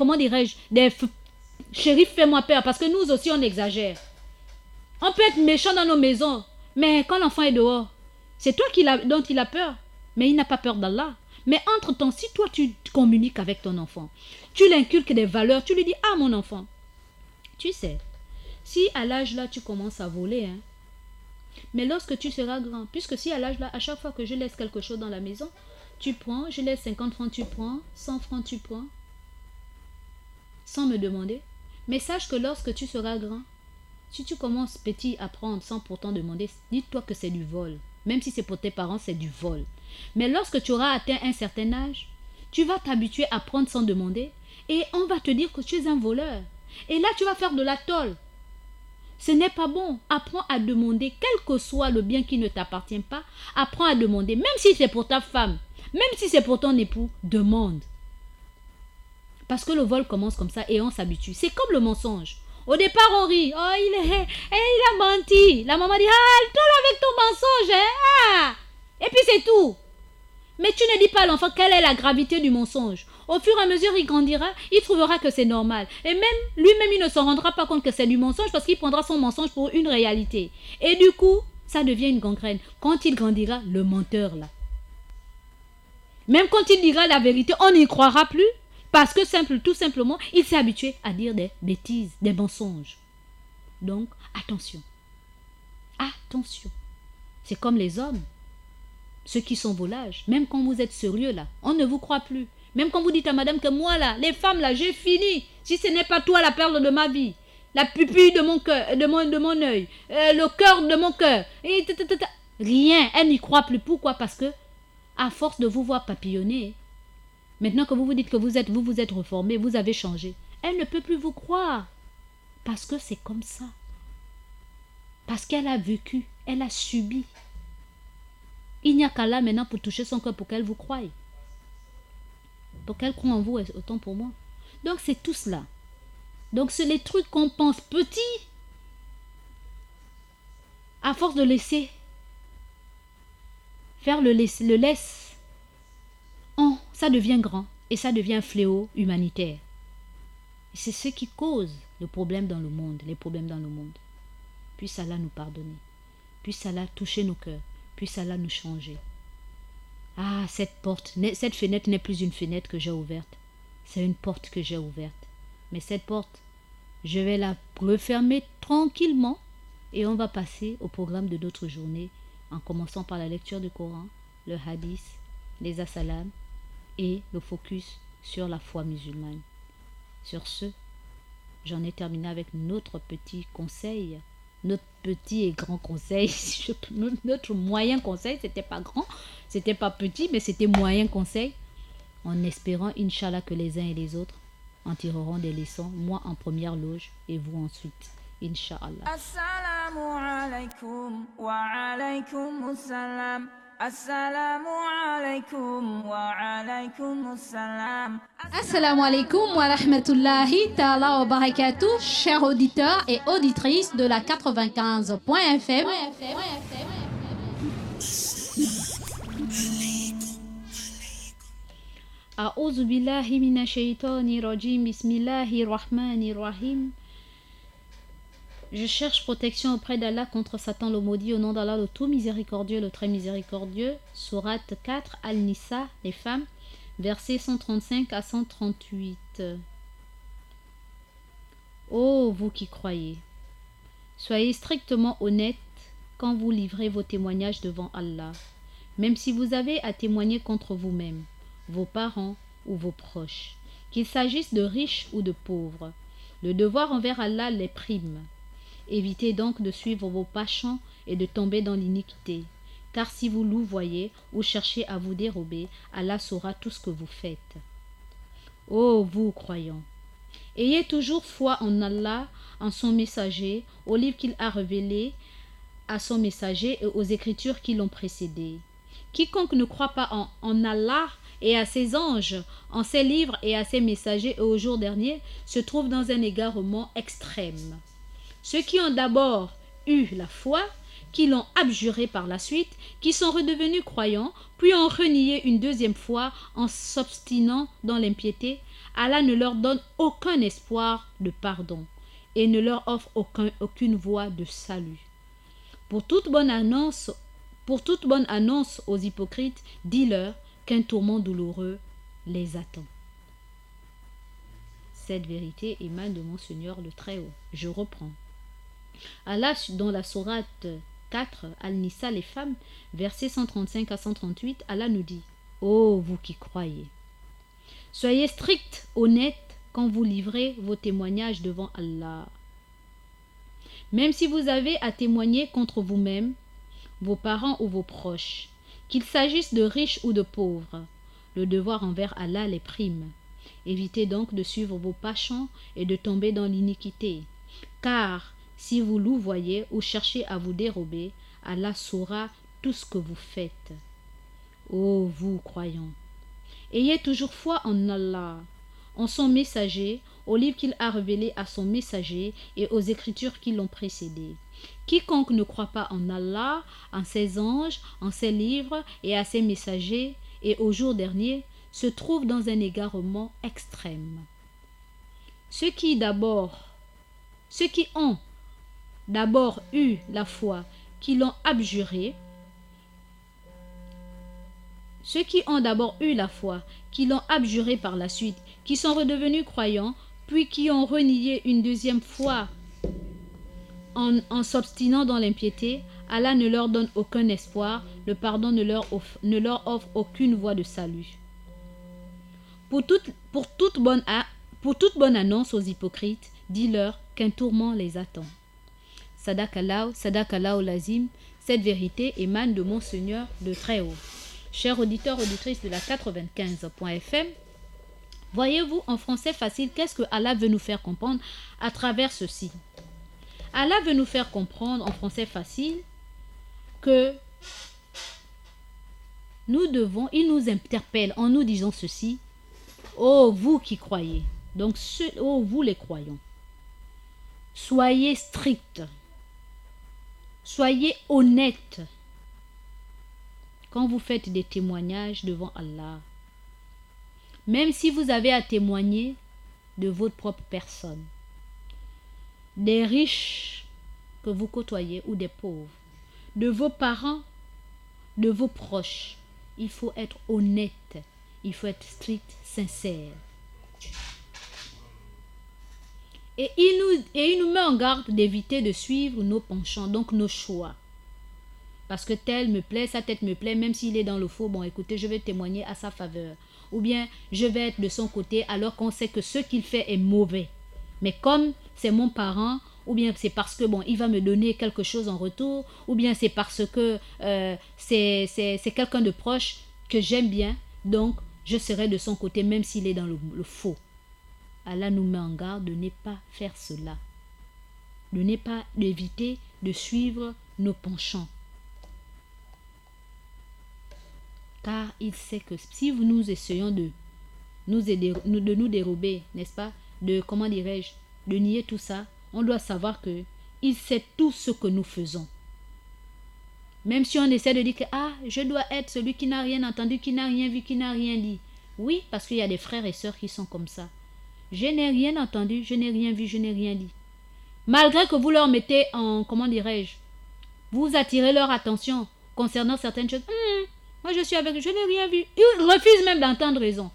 shérif, fais-moi peur, parce que nous aussi on exagère. On peut être méchant dans nos maisons, mais quand l'enfant est dehors, c'est toi dont il a peur, mais il n'a pas peur d'Allah. Mais entre-temps, si toi tu communiques avec ton enfant, tu l'inculques des valeurs, tu lui dis, ah mon enfant, tu sais, si à l'âge là tu commences à voler, mais lorsque tu seras grand, puisque si à l'âge là, à chaque fois que je laisse quelque chose dans la maison, tu prends, je laisse 50 francs, tu prends, 100 francs, tu prends, sans me demander. Mais sache que lorsque tu seras grand, si tu commences petit à prendre sans pourtant demander, dis-toi que c'est du vol. Même si c'est pour tes parents, c'est du vol. Mais lorsque tu auras atteint un certain âge, tu vas t'habituer à prendre sans demander et on va te dire que tu es un voleur. Et là, tu vas faire de la tôle. Ce n'est pas bon. Apprends à demander, quel que soit le bien qui ne t'appartient pas, apprends à demander. Même si c'est pour ta femme, même si c'est pour ton époux, demande. Parce que le vol commence comme ça et on s'habitue. C'est comme le mensonge. Au départ, on rit. Oh, il a menti. La maman dit, toi avec ton mensonge, hein? Et puis c'est tout. Mais tu ne dis pas à l'enfant quelle est la gravité du mensonge. Au fur et à mesure, il grandira, il trouvera que c'est normal. Et même lui-même, il ne se rendra pas compte que c'est du mensonge parce qu'il prendra son mensonge pour une réalité. Et du coup, ça devient une gangrène. Quand il grandira, le menteur là. Même quand il dira la vérité, on n'y croira plus. Parce que tout simplement, il s'est habitué à dire des bêtises, des mensonges. Donc, attention. Attention. C'est comme les hommes. Ceux qui sont volages. Même quand vous êtes sérieux là, on ne vous croit plus. Même quand vous dites à madame que moi là, les femmes là, j'ai fini. Si ce n'est pas toi la perle de ma vie. La pupille de mon cœur, de mon œil. Le cœur de mon cœur. Rien. Elle n'y croit plus. Pourquoi? Parce que, à force de vous voir papillonner, maintenant que vous vous dites que vous vous êtes reformé, vous avez changé, elle ne peut plus vous croire. Parce que c'est comme ça. Parce qu'elle a vécu, elle a subi. Il n'y a qu'Allah maintenant pour toucher son cœur pour qu'elle vous croie. Pour qu'elle croie en vous, autant pour moi. Donc c'est tout cela. Donc c'est les trucs qu'on pense petits. À force de laisser faire le laisse, ça devient grand et ça devient un fléau humanitaire. Et c'est ce qui cause le problème dans le monde, les problèmes dans le monde. Puisse Allah nous pardonner. Puisse Allah toucher nos cœurs. Puisse Allah nous changer. Cette fenêtre n'est plus une fenêtre que j'ai ouverte. C'est une porte que j'ai ouverte. Mais cette porte, je vais la refermer tranquillement et on va passer au programme de notre journée en commençant par la lecture du Coran, le hadith, les assalams et le focus sur la foi musulmane. Sur ce, j'en ai terminé avec notre petit conseil, notre petit et grand conseil, notre moyen conseil, c'était pas grand, c'était pas petit, mais c'était moyen conseil, en espérant, Inch'Allah, que les uns et les autres en tireront des leçons, moi en première loge et vous ensuite, Inch'Allah. Assalamu alaikum wa alaikum assalam. Assalamu alaikum wa alaikum assalam. Assalamu alaikum wa rahmatullahi ta'ala wa barakatuh, chers auditeurs et auditrices de la 95.fm. A'udhu billahi minash shaitani rajim, bismillahir rahmanir rahim. Je cherche protection auprès d'Allah contre Satan le maudit, au nom d'Allah le tout miséricordieux, le très miséricordieux. Sourate 4, Al-Nisa, les femmes, versets 135 à 138. Ô vous qui croyez, soyez strictement honnêtes quand vous livrez vos témoignages devant Allah, même si vous avez à témoigner contre vous-même, vos parents ou vos proches, qu'il s'agisse de riches ou de pauvres. Le devoir envers Allah les prime. Évitez donc de suivre vos passions et de tomber dans l'iniquité, car si vous louvoyez ou cherchez à vous dérober, Allah saura tout ce que vous faites. Ô vous croyants, ayez toujours foi en Allah, en son messager, au livre qu'il a révélé à son messager et aux écritures qui l'ont précédé. Quiconque ne croit pas en Allah et à ses anges, en ses livres et à ses messagers et au jour dernier, se trouve dans un égarement extrême. Ceux qui ont d'abord eu la foi, qui l'ont abjuré par la suite, qui sont redevenus croyants, puis ont renié une deuxième fois en s'obstinant dans l'impiété, Allah ne leur donne aucun espoir de pardon et ne leur offre aucune voie de salut. Pour toute bonne annonce aux hypocrites, dis-leur qu'un tourment douloureux les attend. Cette vérité émane de mon Seigneur le Très-Haut. Je reprends. Allah, dans la sourate 4, Al-Nisa, les femmes, versets 135 à 138, Allah nous dit: ô vous qui croyez, soyez stricts, honnêtes quand vous livrez vos témoignages devant Allah. Même si vous avez à témoigner contre vous-même, vos parents ou vos proches, qu'il s'agisse de riches ou de pauvres, le devoir envers Allah les prime. Évitez donc de suivre vos passions et de tomber dans l'iniquité, car si vous louvoyez ou cherchez à vous dérober, Allah saura tout ce que vous faites. Ô vous croyants, ayez toujours foi en Allah, en son messager, au livre qu'il a révélé à son messager et aux écritures qui l'ont précédé. Quiconque ne croit pas en Allah, en ses anges, en ses livres et à ses messagers et au jour dernier, se trouve dans un égarement extrême. Ceux qui ont d'abord eu la foi, qui l'ont abjuré, par la suite, qui sont redevenus croyants, puis qui ont renié une deuxième fois en s'obstinant dans l'impiété, Allah ne leur donne aucun espoir, le pardon ne leur offre aucune voie de salut. Pour toute bonne annonce aux hypocrites, dis-leur qu'un tourment les attend. Sadakallahu lazim, cette vérité émane de mon Seigneur de très haut. Chers auditeurs, auditrices de la 95.fm, voyez-vous en français facile, qu'est-ce que Allah veut nous faire comprendre à travers ceci? Allah veut nous faire comprendre en français facile que il nous interpelle en nous disant ceci: ô vous qui croyez, donc ô vous les croyants, soyez stricts, soyez honnêtes quand vous faites des témoignages devant Allah, même si vous avez à témoigner de votre propre personne, des riches que vous côtoyez ou des pauvres, de vos parents, de vos proches. Il faut être honnête, il faut être strict, sincère. Et il nous met en garde d'éviter de suivre nos penchants, donc nos choix. Parce que tel me plaît, sa tête me plaît, même s'il est dans le faux, bon écoutez, je vais témoigner à sa faveur. Ou bien je vais être de son côté alors qu'on sait que ce qu'il fait est mauvais. Mais comme c'est mon parent, ou bien c'est parce que il va me donner quelque chose en retour, ou bien c'est parce que c'est quelqu'un de proche que j'aime bien, donc je serai de son côté même s'il est dans le faux. Allah nous met en garde de ne pas faire cela, de ne pas éviter de suivre nos penchants. Car il sait que si nous essayons de nous dérober, n'est-ce pas, de nier tout ça, on doit savoir que il sait tout ce que nous faisons. Même si on essaie de dire que je dois être celui qui n'a rien entendu, qui n'a rien vu, qui n'a rien dit. Oui, parce qu'il y a des frères et sœurs qui sont comme ça. Je n'ai rien entendu, je n'ai rien vu, je n'ai rien dit. Malgré que vous leur mettez vous attirez leur attention concernant certaines choses. Moi je suis avec eux, je n'ai rien vu. Ils refusent même d'entendre raison.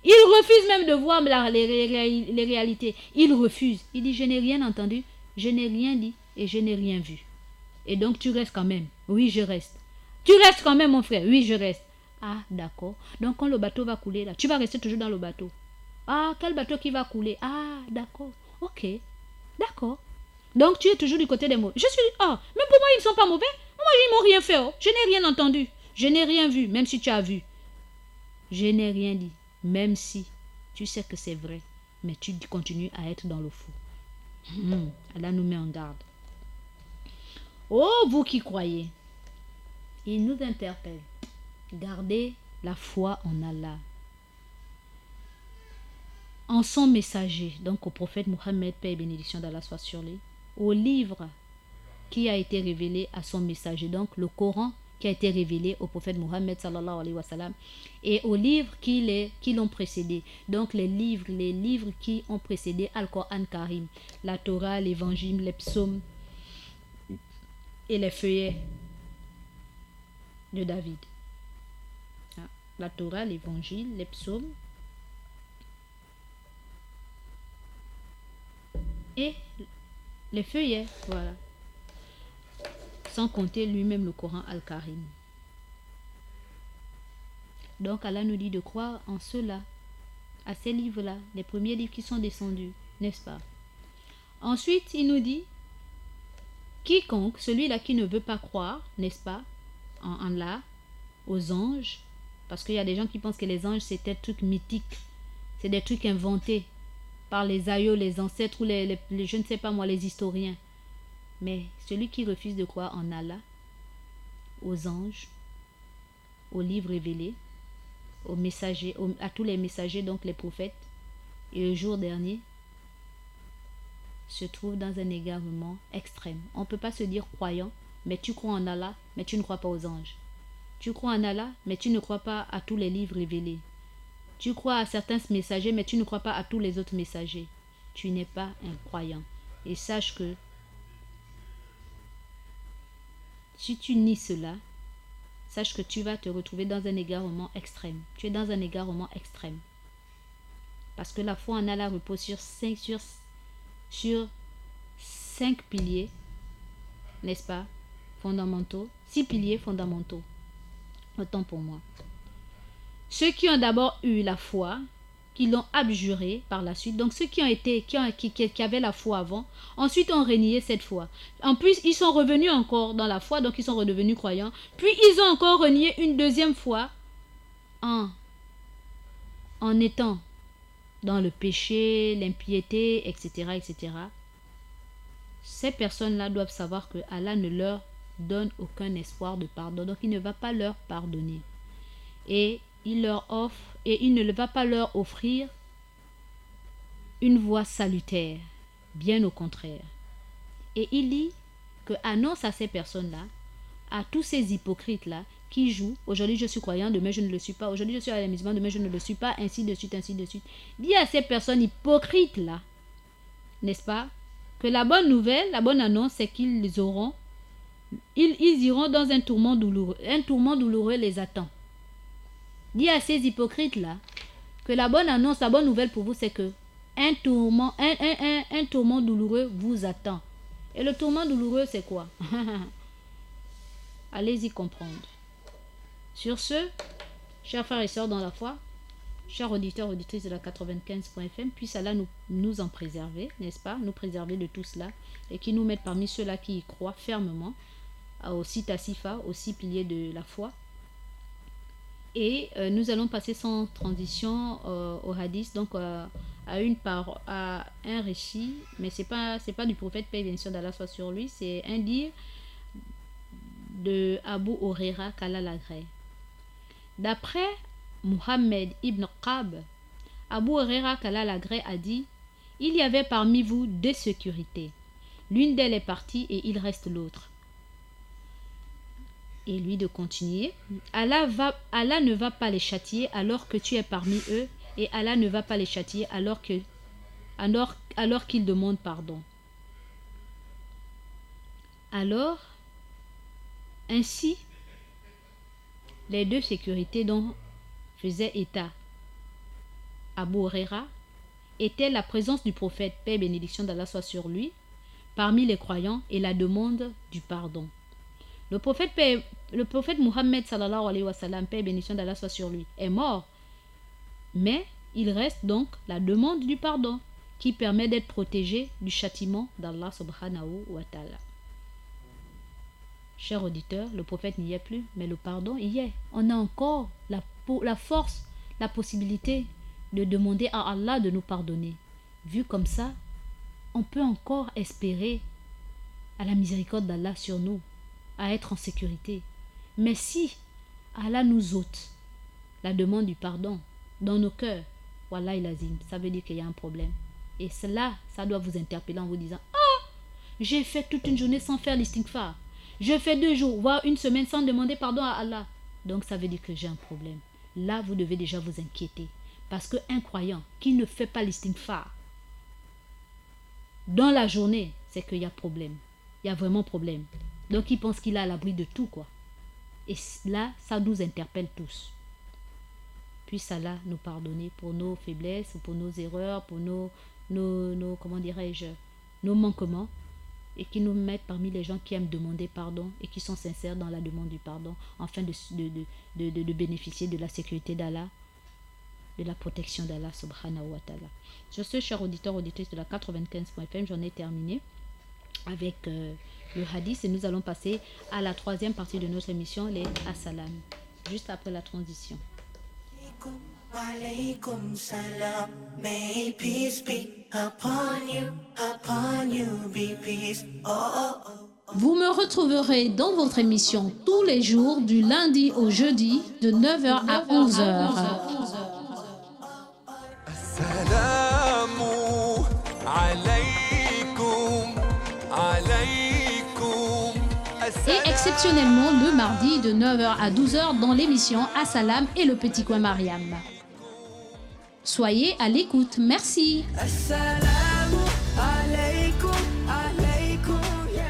Ils refusent même de voir les réalités. Ils refusent. Ils disent, je n'ai rien entendu, je n'ai rien dit et je n'ai rien vu. Et donc tu restes quand même. Oui, je reste. Tu restes quand même, mon frère. Oui, je reste. Ah, d'accord. Donc quand le bateau va couler là, tu vas rester toujours dans le bateau. Ah, quel bateau qui va couler? Ah, d'accord. Ok. D'accord. Donc tu es toujours du côté des mauvais. Mais pour moi ils ne sont pas mauvais. Moi ils m'ont rien fait. Je n'ai rien entendu. Je n'ai rien vu, même si tu as vu. Je n'ai rien dit, même si tu sais que c'est vrai. Mais tu continues à être dans le faux. Allah nous met en garde. Oh, vous qui croyez. Il nous interpelle. Gardez la foi en Allah. En son messager, donc au prophète Mohammed, paix et bénédiction d'Allah soit sur lui, au livre qui a été révélé à son messager, donc le Coran qui a été révélé au prophète Mohammed sallallahu alayhi wa sallam, et aux livres qui l'ont précédé, donc les livres qui ont précédé Al-Qur'an Karim, la Torah, l'évangile, les psaumes et les feuillets de David. La Torah, l'évangile, les psaumes et les feuillets, voilà. Sans compter lui-même le Coran Al-Karim. Donc Allah nous dit de croire en cela, à ces livres-là, les premiers livres qui sont descendus, n'est-ce pas? Ensuite, il nous dit, quiconque, celui-là qui ne veut pas croire, n'est-ce pas, en Allah, aux anges, parce qu'il y a des gens qui pensent que les anges c'est des trucs mythiques, c'est des trucs inventés par les aïeux, les ancêtres ou les je ne sais pas moi, les historiens. Mais celui qui refuse de croire en Allah, aux anges, aux livres révélés, aux messagers, à tous les messagers, donc les prophètes, et le jour dernier se trouve dans un égarement extrême. On ne peut pas se dire croyant, mais tu crois en Allah, mais tu ne crois pas aux anges. Tu crois en Allah, mais tu ne crois pas à tous les livres révélés. Tu crois à certains messagers, mais tu ne crois pas à tous les autres messagers. Tu n'es pas un croyant. Et sache que si tu nies cela, sache que tu vas te retrouver dans un égarement extrême. Tu es dans un égarement extrême. Parce que la foi en Allah repose sur cinq piliers, n'est-ce pas, fondamentaux, 6 piliers fondamentaux. Autant pour moi. Ceux qui ont d'abord eu la foi, qui l'ont abjuré par la suite, donc ceux qui avaient la foi avant, ensuite ont renié cette foi. En plus, ils sont revenus encore dans la foi, donc ils sont redevenus croyants. Puis ils ont encore renié une deuxième fois en étant dans le péché, l'impiété, etc., etc. Ces personnes-là doivent savoir que Allah ne leur donne aucun espoir de pardon, donc il ne va pas leur pardonner. Et il ne va pas leur offrir une voie salutaire, bien au contraire. Et il dit que annonce à ces personnes-là, à tous ces hypocrites-là, qui jouent, aujourd'hui je suis croyant, demain je ne le suis pas, aujourd'hui je suis à la musulmane, demain je ne le suis pas, ainsi de suite, ainsi de suite. Dis à ces personnes hypocrites-là, n'est-ce pas, que la bonne nouvelle, la bonne annonce, c'est qu'ils iront dans un tourment douloureux. Un tourment douloureux les attend. Dis à ces hypocrites-là que la bonne annonce, la bonne nouvelle pour vous, c'est que un tourment douloureux vous attend. Et le tourment douloureux, c'est quoi? Allez-y comprendre. Sur ce, chers frères et sœurs dans la foi, chers auditeurs, auditrices de la 95.fm, puisse Allah nous en préserver, n'est-ce pas? Nous préserver de tout cela et qui nous mette parmi ceux-là qui y croient fermement aux 6 tasifa, aux 6 piliers de la foi. Et nous allons passer sans transition au hadith, donc à un récit, mais c'est pas du prophète, paix et bénédiction d'Allah soit sur lui, c'est un dire de Abu Huraira qu'Allah l'agrée. D'après Muhammad ibn Qab, Abu Huraira qu'Allah l'agrée a dit: il y avait parmi vous 2 sécurités. L'une d'elles est partie et il reste l'autre. Et lui de continuer: Allah ne va pas les châtier alors que tu es parmi eux, et Allah ne va pas les châtier alors qu'ils demandent pardon. Alors, ainsi, les 2 sécurités dont faisait état Abu Huraira étaient la présence du prophète, paix et bénédiction d'Allah soit sur lui, parmi les croyants, et la demande du pardon. Le prophète Muhammad sallallahu alayhi wa sallam, paix et bénédiction d'Allah soit sur lui, est mort. Mais il reste donc la demande du pardon qui permet d'être protégé du châtiment d'Allah subhanahu wa ta'ala. Chers auditeurs, le prophète n'y est plus, mais le pardon y est. On a encore la force, la possibilité de demander à Allah de nous pardonner. Vu comme ça, on peut encore espérer à la miséricorde d'Allah sur nous, à être en sécurité. Mais si Allah nous ôte la demande du pardon dans nos cœurs, Wallahi lazim, ça veut dire qu'il y a un problème. Et cela, ça doit vous interpeller en vous disant: ah, j'ai fait toute une journée sans faire l'istighfar. Je fais 2 jours, voire 1 semaine sans demander pardon à Allah. Donc ça veut dire que j'ai un problème. Là, vous devez déjà vous inquiéter. Parce qu'un croyant qui ne fait pas l'istighfar dans la journée, c'est qu'il y a problème. Il y a vraiment problème. Donc il pense qu'il est à l'abri de tout, quoi. Et là, ça nous interpelle tous. Puisse Allah nous pardonner pour nos faiblesses, pour nos erreurs, pour nos comment dirais-je, nos manquements, et qui nous mettent parmi les gens qui aiment demander pardon et qui sont sincères dans la demande du pardon, afin de bénéficier de la sécurité d'Allah, de la protection d'Allah subhanahu wa ta'ala. Sur ce, chers auditeurs, auditrices de la 95.fm, j'en ai terminé avec le hadith et nous allons passer à la 3e partie de notre émission, les As-Salam, juste après la transition. Wa alaykum salam, may peace be upon you, be peace. Oh, oh, oh. Vous me retrouverez dans votre émission tous les jours du lundi au jeudi de 9h à 11h. السلام exceptionnellement le mardi de 9h à 12h dans l'émission Assalam et le Petit Coin Mariam. Soyez à l'écoute. Merci. Assalamu alaikum, alaikum, yeah.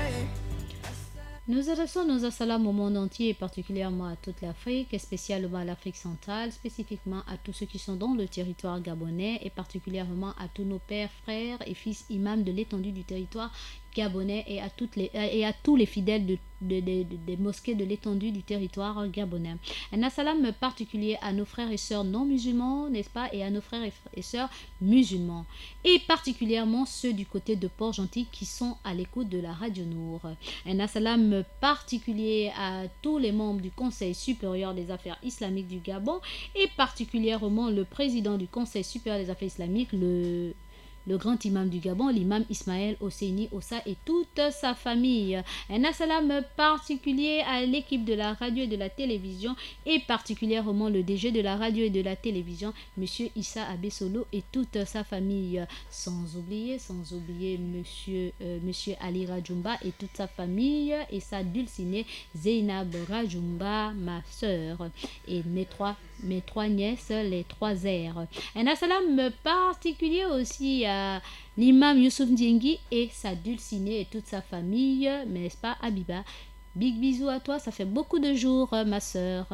Nous adressons nos assalams au monde entier, et particulièrement à toute l'Afrique, et spécialement à l'Afrique centrale, spécifiquement à tous ceux qui sont dans le territoire gabonais, et particulièrement à tous nos pères, frères et fils imams de l'étendue du territoire gabonais et à tous les fidèles des mosquées de l'étendue du territoire gabonais. Un assalam particulier à nos frères et sœurs non musulmans, n'est-ce pas, et à nos frères et sœurs musulmans, et particulièrement ceux du côté de Port-Gentil qui sont à l'écoute de la Radio Nour. Un assalam particulier à tous les membres du Conseil supérieur des affaires islamiques du Gabon, et particulièrement le président du Conseil supérieur des affaires islamiques, le grand imam du Gabon, l'imam Ismaël Hosseini Ossa et toute sa famille. Un assalam particulier à l'équipe de la radio et de la télévision, et particulièrement le DG de la radio et de la télévision, monsieur Issa Abessolo et toute sa famille. Sans oublier monsieur Ali Rajumba et toute sa famille, et sa dulcinée Zeynab Rajumba, ma sœur, et mes trois nièces, les 3 airs. Un assalam particulier aussi à l'imam Youssouf Ndiengi et sa dulcinée et toute sa famille, n'est-ce pas, Habiba? Big bisous à toi, ça fait beaucoup de jours, ma sœur.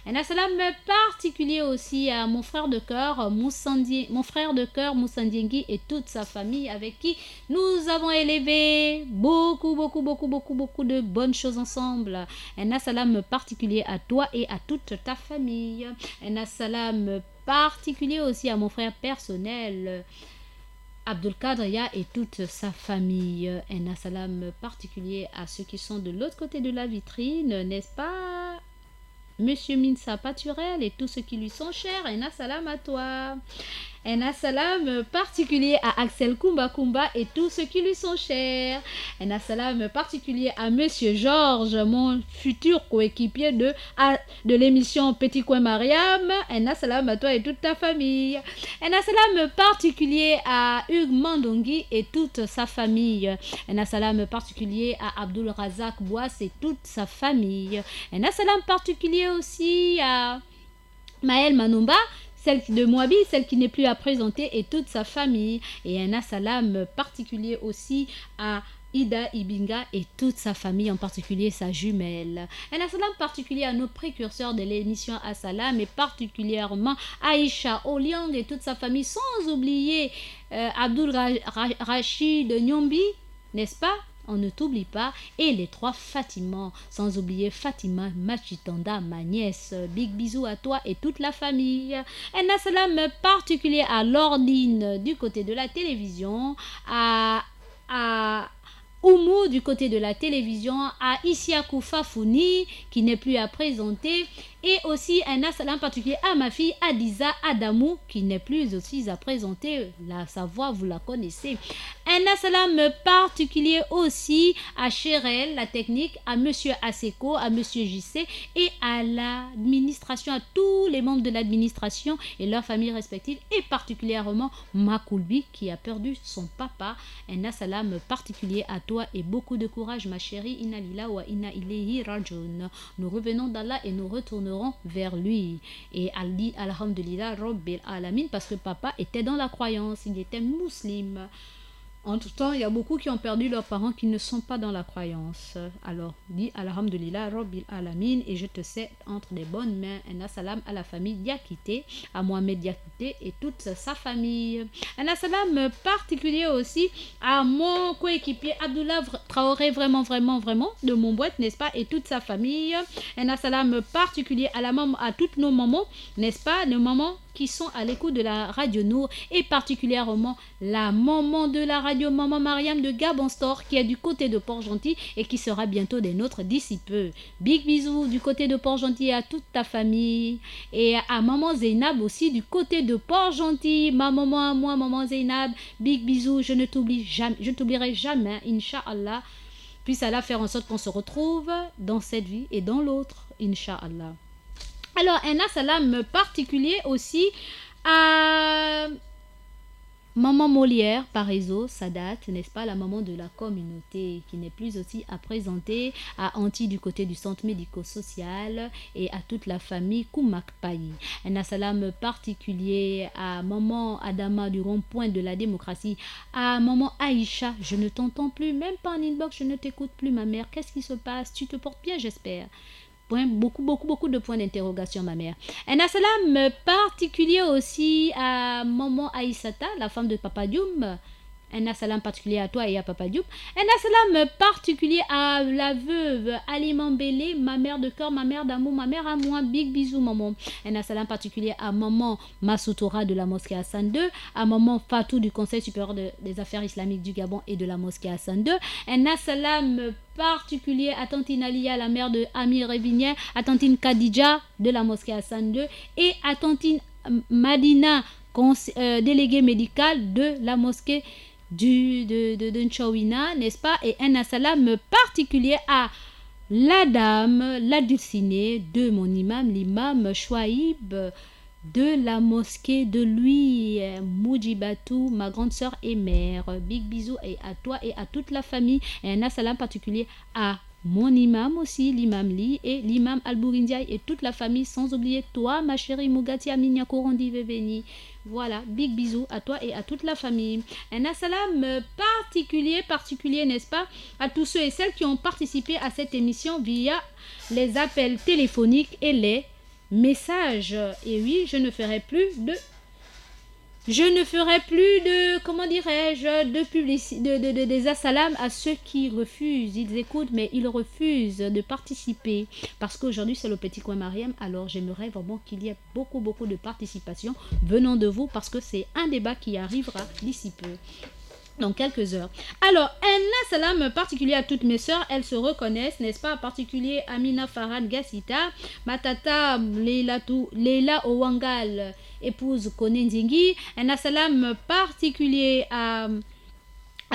Un assalam particulier aussi à mon frère de cœur, Moussa Ndiengi et toute sa famille, avec qui nous avons élevé beaucoup de bonnes choses ensemble. Un assalam particulier à toi et à toute ta famille. Un assalam particulier aussi à mon frère personnel, Abdul Kadria et toute sa famille. Un assalam particulier à ceux qui sont de l'autre côté de la vitrine, n'est-ce pas, monsieur Minsa Paturel et tous ceux qui lui sont chers. Un assalam à toi. Un assalam particulier à Axel Kumba et tous ceux qui lui sont chers. Un assalam particulier à monsieur Georges, mon futur coéquipier de l'émission Petit Coin Mariam. Un assalam à toi et toute ta famille. Un assalam particulier à Hugues Mandongi et toute sa famille. Un assalam particulier à Abdul Razak Boas et toute sa famille. Un assalam particulier aussi à Maël Manumba, celle de Moabi, celle qui n'est plus à présenter, et toute sa famille. Et un assalam particulier aussi à Ida Ibinga et toute sa famille, en particulier sa jumelle. Un assalam particulier à nos précurseurs de l'émission Assalam, et particulièrement Aïcha Oliang et toute sa famille, sans oublier Abdul Rachid Nyombi, n'est-ce pas? On ne t'oublie pas, et les 3 Fatima, sans oublier Fatima Machitanda, ma nièce. Big bisous à toi et toute la famille. Un assalam particulier à Lordine du côté de la télévision, à Oumou du côté de la télévision, à Isiakou Fafouni qui n'est plus à présenter, et aussi un assalam particulier à ma fille Adiza Adamou qui n'est plus aussi à présenter. Sa voix vous la connaissez. Un assalam particulier aussi à Chérel, la technique, à monsieur Aseko, à monsieur JC et à l'administration, à tous les membres de l'administration et leurs familles respectives, et particulièrement Makoulbi qui a perdu son papa. Un assalam particulier à toi et beaucoup de courage, ma chérie. Inna lillah wa inna ilayhi rajoun. Nous revenons d'Allah et nous retournerons vers lui. Et elle dit alhamdulillah rabbil alamin, parce que papa était dans la croyance, il était musulman. Entre-temps, il y a beaucoup qui ont perdu leurs parents qui ne sont pas dans la croyance. Alors, dis alhamdulillah rabbil alamin, et je te sais entre des bonnes mains. Un assalam à la famille Diakité, à Mohamed Diakité et toute sa famille. Un assalam particulier aussi à mon coéquipier Abdullah Traoré, vraiment de mon boîte, n'est-ce pas, et toute sa famille. Un assalam particulier à toutes nos mamans, n'est-ce pas, nos mamans qui sont à l'écoute de la Radio Nour, et particulièrement la maman de la radio, maman Mariam de Gabon Store, qui est du côté de Port-Gentil et qui sera bientôt des nôtres d'ici peu. Big bisous du côté de Port-Gentil à toute ta famille, et à maman Zeynab aussi du côté de Port-Gentil. Ma maman à moi, maman Zeynab, big bisous, je t'oublierai jamais, Inch'Allah. Puisse Allah faire en sorte qu'on se retrouve dans cette vie et dans l'autre, Inch'Allah. Alors, un assalam particulier aussi à Maman Molière, par réseau, ça date, n'est-ce pas, la maman de la communauté, qui n'est plus aussi à présenter à Anti du côté du centre médico-social et à toute la famille Koumakpayi. Un salam particulier à maman Adama du rond-point de la démocratie, à maman Aïcha, je ne t'entends plus, même pas en inbox, je ne t'écoute plus ma mère, qu'est-ce qui se passe? Tu te portes bien, j'espère. Beaucoup de points d'interrogation, ma mère. Un salam particulier aussi à maman Aïssata, la femme de Papa Dioum. Un salam particulier à toi et à Papa Dioum. Un salam particulier à la veuve Ali Mambélé, ma mère de cœur, ma mère d'amour, ma mère à moi. Big bisous, maman. Un salam particulier à maman Massoutora de la mosquée Hassan II, à maman Fatou du Conseil supérieur des affaires islamiques du Gabon et de la mosquée Hassan II. Un salam particulier à tantine Alia, la mère de Amir Révignet, à tantine Khadija de la mosquée Hassan II et à tantine Madina, déléguée médicale de la mosquée de Nchawina, n'est-ce pas? Et un salam particulier à la dame, la dulcinée de mon imam, l'imam Chouaïb de la mosquée de lui, Moujibatou, ma grande sœur et mère. Big bisous et à toi et à toute la famille. Et un salam particulier à mon imam aussi, l'imam Li et l'imam Al-Bourindiaï et toute la famille, sans oublier toi, ma chérie Mougati Aminia Korondi Veveni. Voilà, big bisous à toi et à toute la famille. Un salam particulier, n'est-ce pas, à tous ceux et celles qui ont participé à cette émission via les appels téléphoniques et les messages. Et oui, je ne ferai plus de comment dirais-je, de publicité, des assalam à ceux qui refusent. Ils écoutent, mais ils refusent de participer. Parce qu'aujourd'hui, c'est le petit coin Mariam. Alors, j'aimerais vraiment qu'il y ait beaucoup de participation venant de vous, parce que c'est un débat qui arrivera d'ici peu. Dans quelques heures. Alors, un salam particulier à toutes mes sœurs, elles se reconnaissent, n'est-ce pas? En particulier Amina Farad Gassita, ma tata Leila Owangal, épouse Konenzingui. Un salam particulier à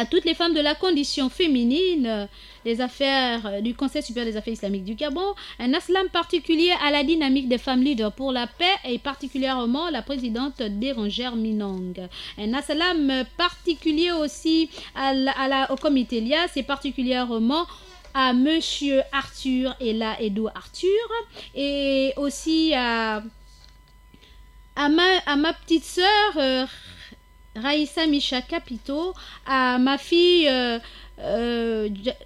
toutes les femmes de la condition féminine des affaires du Conseil supérieur des affaires islamiques du Gabon, un assalam particulier à la dynamique des femmes leaders pour la paix et particulièrement la présidente Bérangère Minong. Un assalam particulier aussi au comité LIA, c'est particulièrement à monsieur Arthur et la Edo Arthur, et aussi à ma petite sœur Raïssa Micha Capito, à ma fille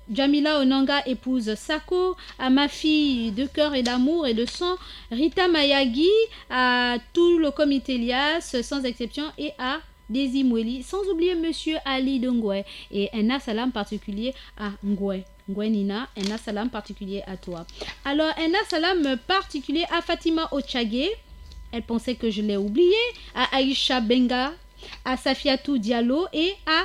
Jamila Onanga, épouse Sako, à ma fille de cœur et d'amour et de sang Rita Mayagi, à tout le comité Elias sans exception, et à Desi Mweli, sans oublier monsieur Ali Dongwe, et un assalam particulier à Ngwe Nina, un assalam particulier à toi. Alors, un assalam particulier à Fatima Ochage, elle pensait que je l'ai oublié, à Aïcha Benga, à Safiatou Diallo et à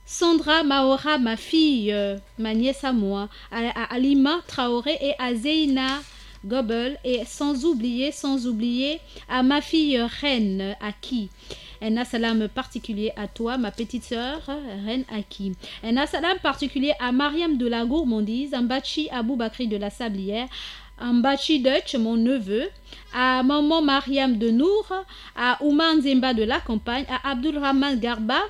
Sandra Maora, ma fille, ma nièce à moi, à Alima Traoré et à Zeina Gobel, et sans oublier à ma fille Reine Aki. Un assalam particulier à toi, ma petite sœur Reine Aki. Un assalam particulier à Mariam de la Gourmandise, Ambachi Aboubakri de la Sablière, Ambachi Dutch, mon neveu, à maman Mariam de Nour, à Ouman Zemba de la Campagne, à Abdulrahman Garba,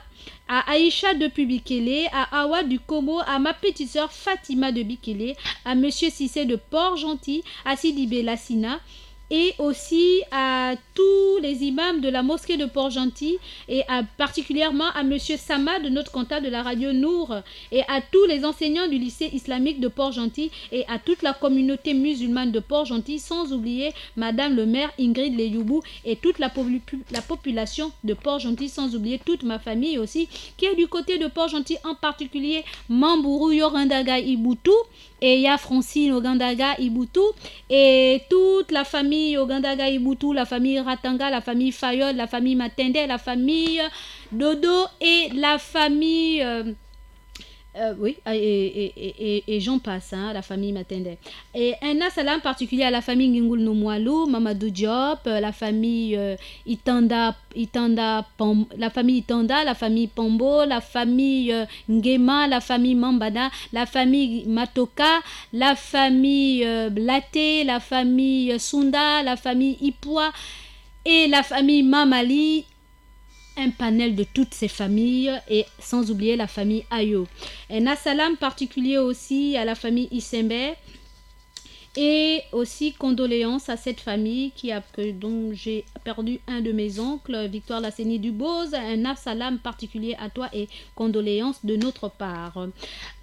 à Aïcha de Bikele, à Awa du Como, à ma petite sœur Fatima de Bikele, à monsieur Cissé de Port-Gentil, à Sidibé Lassina, et aussi à tous les imams de la mosquée de Port-Gentil, et particulièrement à monsieur Sama de notre comptable de la radio Nour, et à tous les enseignants du lycée islamique de Port-Gentil, et à toute la communauté musulmane de Port-Gentil, sans oublier madame le maire Ingrid Leyoubou et toute la population de Port-Gentil, sans oublier toute ma famille aussi qui est du côté de Port-Gentil, en particulier Mambourou Yorandaga Ibutu et Ya Francine Ogandaga Ibutu, et toute la famille Ogandaga Ibutu, la famille Ratanga, la famille Fayol, la famille Matende, la famille Dodo et la famille et j'en passe, hein, la famille Matende. Et un assalam particulier à la famille Ngingul Nomwalou, Mamadou Diop, la famille Itanda, la famille Itanda, la famille Pombo, la famille Ngema, la famille Mambada, la famille Matoka, la famille Blaté, la famille Sunda, la famille Ipua et la famille Mamali. un panel de toutes ces familles et sans oublier la famille Ayo. Un assalam particulier aussi à la famille Issembe et aussi condoléances à cette famille dont j'ai perdu un de mes oncles, Victoire Lasseni Dubose. Un assalam particulier à toi et condoléances de notre part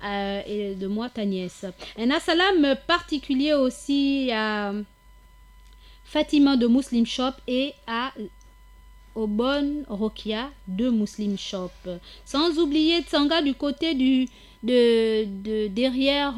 et de moi ta nièce. Un assalam particulier aussi à Fatima de Muslim Shop et à Obon Rokia de Muslim Shop. Sans oublier Tsanga du côté derrière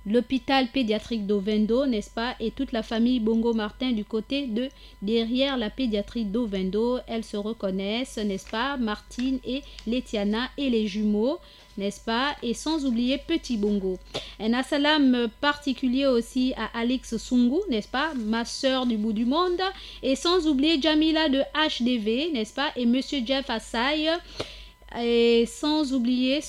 l'hôpital pédiatrique d'Ovendo, n'est-ce pas? Et toute la famille Bongo Martin du côté de derrière la pédiatrie d'Ovendo. Elles se reconnaissent, n'est-ce pas? Martine et Letiana et les jumeaux, n'est-ce pas? Et sans oublier Petit Bongo. Un assalam particulier aussi à Alix Sungu, n'est-ce pas? Ma sœur du bout du monde. Et sans oublier Jamila de HDV, n'est-ce pas? Et Monsieur Jeff Assaï. Et sans oublier,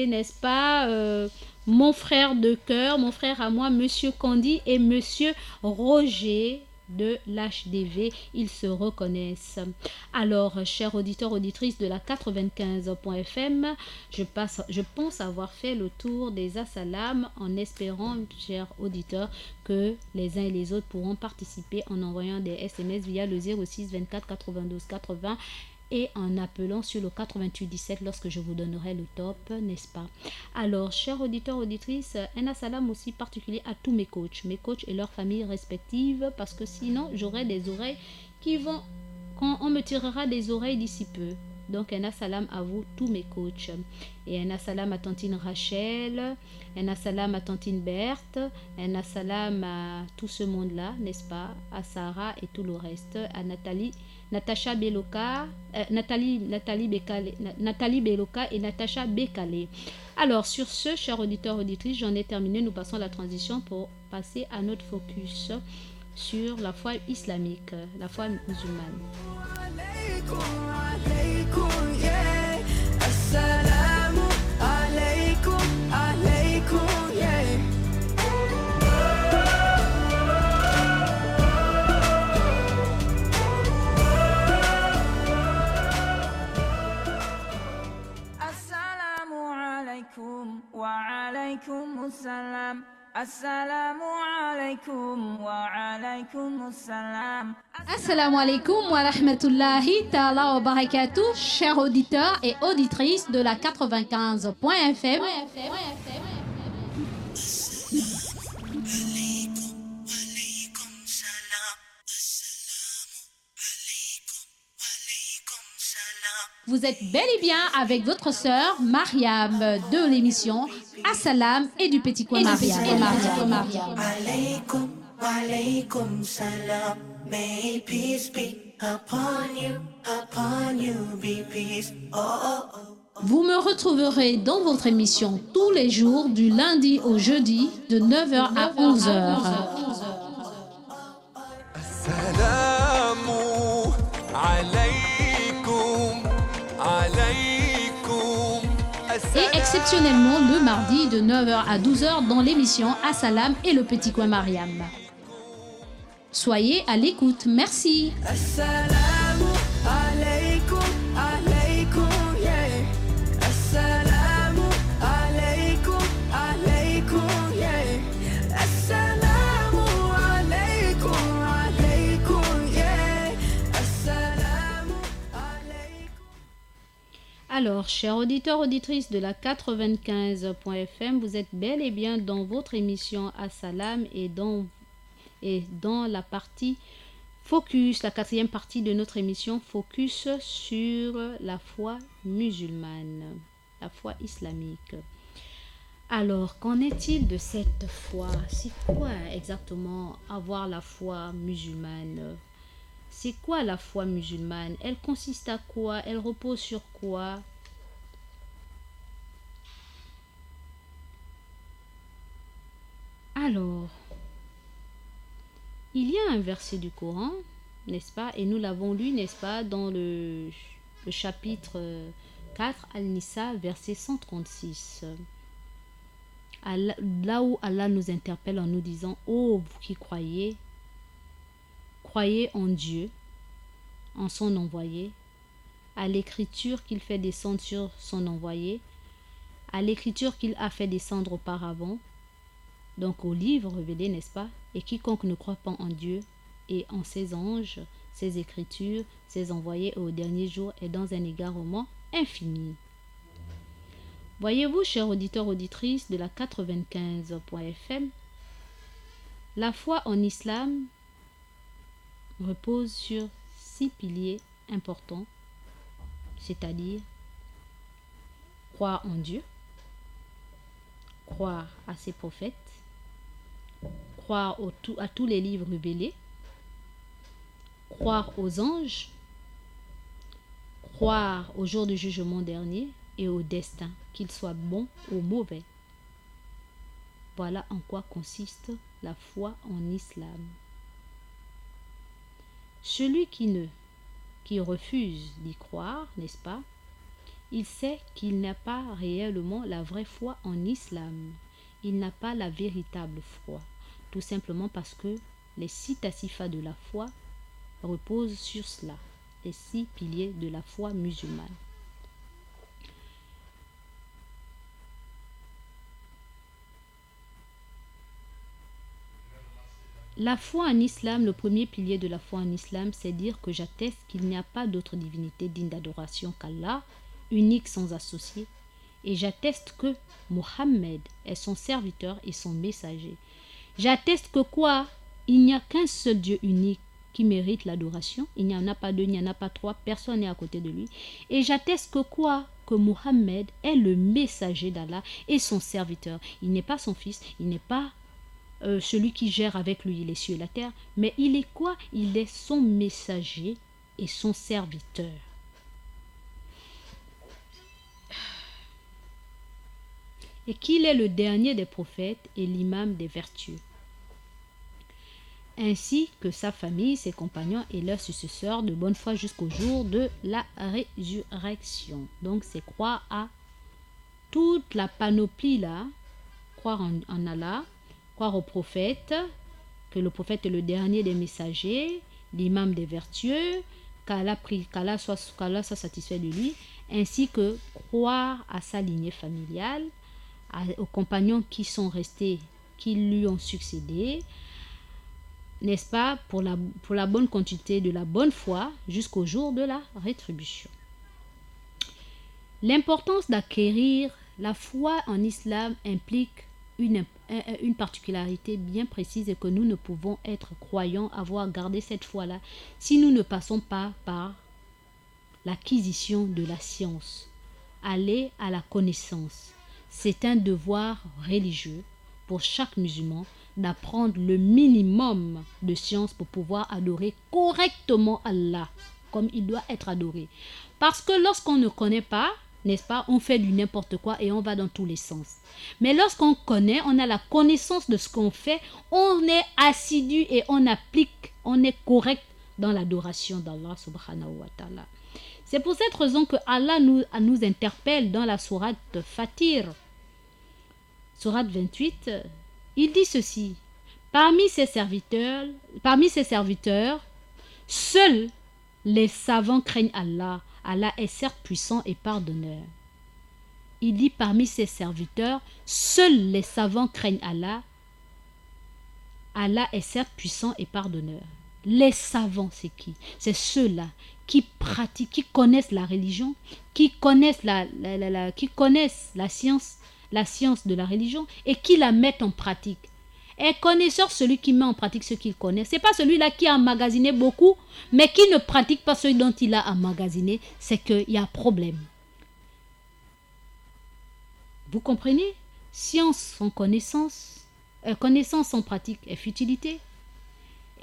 n'est-ce pas? Mon frère de cœur, mon frère à moi, Monsieur Candy et Monsieur Roger de l'HDV, ils se reconnaissent. Alors, chers auditeurs, auditrices de la 95.fm, je pense avoir fait le tour des assalams en espérant, chers auditeurs, que les uns et les autres pourront participer en envoyant des SMS via le 06 24 92 80 et en appelant sur le 88 17 lorsque je vous donnerai le top, n'est-ce pas? Alors, chers auditeurs, auditrices, un assalam aussi particulier à tous mes coachs et leurs familles respectives, parce que sinon, j'aurai des oreilles qui vont... Quand on me tirera des oreilles d'ici peu. Donc, un assalam à vous, tous mes coachs. Et un assalam à tantine Rachel, un assalam à tantine Berthe, un assalam à tout ce monde-là, n'est-ce pas? À Sarah et tout le reste, à Natacha Beloka, Nathalie Beloka et Natacha Bekale. Alors, sur ce, chers auditeurs, auditrices, j'en ai terminé. Nous passons à la transition pour passer à notre focus sur la foi islamique, la foi musulmane. Assalamu alaikum wa alaikum assalam. Assalamu alaikum wa rahmatullahi ta'ala wa barakatuh, chers auditeurs et auditrices de la 95.fm. Vous êtes bel et bien avec votre sœur Mariam de l'émission Assalam et du Petit Coin Mariam. Alaykum, alaykum salam. May peace be upon you, be peace. Oh, oh, oh. Vous me retrouverez dans votre émission tous les jours du lundi au jeudi de 9h à 11h. Assalamu alaykum, alaykum. Et exceptionnellement le mardi de 9h à 12h dans l'émission Assalam et le Petit Coin Mariam. Soyez à l'écoute, merci. Assalamu alaikum, alaikum, yeah. Assalamu alaikum, alaikum, yeah. Assalamu alaikum, alaikum, yeah. Assalamu alaikum. Alors, chers auditeurs, auditrices de la 95.fm, vous êtes bel et bien dans votre émission Assalam et dans la partie Focus, la quatrième partie de notre émission Focus sur la foi musulmane, la foi islamique. Alors, qu'en est-il de cette foi? C'est quoi exactement avoir la foi musulmane? C'est quoi la foi musulmane? Elle consiste à quoi? Elle repose sur quoi? Alors, il y a un verset du Coran, n'est-ce pas? Et nous l'avons lu, n'est-ce pas, dans le chapitre 4, Al-Nisa, verset 136. Là où Allah nous interpelle en nous disant « Ô vous qui croyez en Dieu, en son envoyé, à l'écriture qu'il fait descendre sur son envoyé, à l'écriture qu'il a fait descendre auparavant, donc au livre révélé, n'est-ce pas? Et quiconque ne croit pas en Dieu et en ses anges, ses écritures, ses envoyés et au dernier jour est dans un égarement infini. Voyez-vous, chers auditeurs, auditrices de la 95.fm, la foi en islam repose sur 6 piliers importants, c'est-à-dire croire en Dieu, croire à ses prophètes, croire à tous les livres révélés, croire aux anges, croire au jour du jugement dernier et au destin, qu'il soit bon ou mauvais. Voilà en quoi consiste la foi en islam. Celui qui refuse d'y croire, n'est-ce pas, il sait qu'il n'a pas réellement la vraie foi en islam. Il n'a pas la véritable foi. Tout simplement parce que les 6 tasifas de la foi reposent sur cela. Les 6 piliers de la foi musulmane. La foi en islam, le premier pilier de la foi en islam, c'est dire que j'atteste qu'il n'y a pas d'autre divinité digne d'adoration qu'Allah, unique sans associé, et j'atteste que Mohammed est son serviteur et son messager. J'atteste que quoi? Il n'y a qu'un seul Dieu unique qui mérite l'adoration. Il n'y en a pas 2, il n'y en a pas 3, personne n'est à côté de lui. Et j'atteste que quoi? Que Mohammed est le messager d'Allah et son serviteur. Il n'est pas son fils, il n'est pas celui qui gère avec lui les cieux et la terre, mais il est quoi? Il est son messager et son serviteur. Et qu'il est le dernier des prophètes et l'imam des vertueux, ainsi que sa famille, ses compagnons et leurs successeurs de bonne foi jusqu'au jour de la résurrection. Donc c'est croire à toute la panoplie là, croire en Allah, croire au prophète, que le prophète est le dernier des messagers, l'imam des vertueux, qu'Allah soit satisfait de lui, ainsi que croire à sa lignée familiale, aux compagnons qui sont restés, qui lui ont succédé, n'est-ce pas, pour la bonne continuité de la bonne foi jusqu'au jour de la rétribution. L'importance d'acquérir la foi en islam implique une particularité bien précise et que nous ne pouvons être croyants, avoir gardé cette foi-là, si nous ne passons pas par l'acquisition de la science, aller à la connaissance. C'est un devoir religieux pour chaque musulman d'apprendre le minimum de science pour pouvoir adorer correctement Allah, comme il doit être adoré. Parce que lorsqu'on ne connaît pas, n'est-ce pas, on fait du n'importe quoi et on va dans tous les sens. Mais lorsqu'on connaît, on a la connaissance de ce qu'on fait, on est assidu et on applique, on est correct dans l'adoration d'Allah subhanahu wa ta'ala. C'est pour cette raison que Allah nous interpelle dans la sourate Fatir, sourate 28, il dit ceci: parmi ses serviteurs, seuls les savants craignent Allah. Allah est certes puissant et pardonneur. Il dit parmi ses serviteurs, seuls les savants craignent Allah. Allah est certes puissant et pardonneur. Les savants, c'est qui? C'est ceux-là qui pratiquent, qui connaissent la religion, qui connaissent qui connaissent la science de la religion et qui la mettent en pratique. Et connaisseur, celui qui met en pratique ce qu'il connaît. Ce n'est pas celui-là qui a emmagasiné beaucoup, mais qui ne pratique pas ce dont il a emmagasiné. C'est qu'il y a problème. Vous comprenez? Science sans connaissance, connaissance sans pratique est futilité.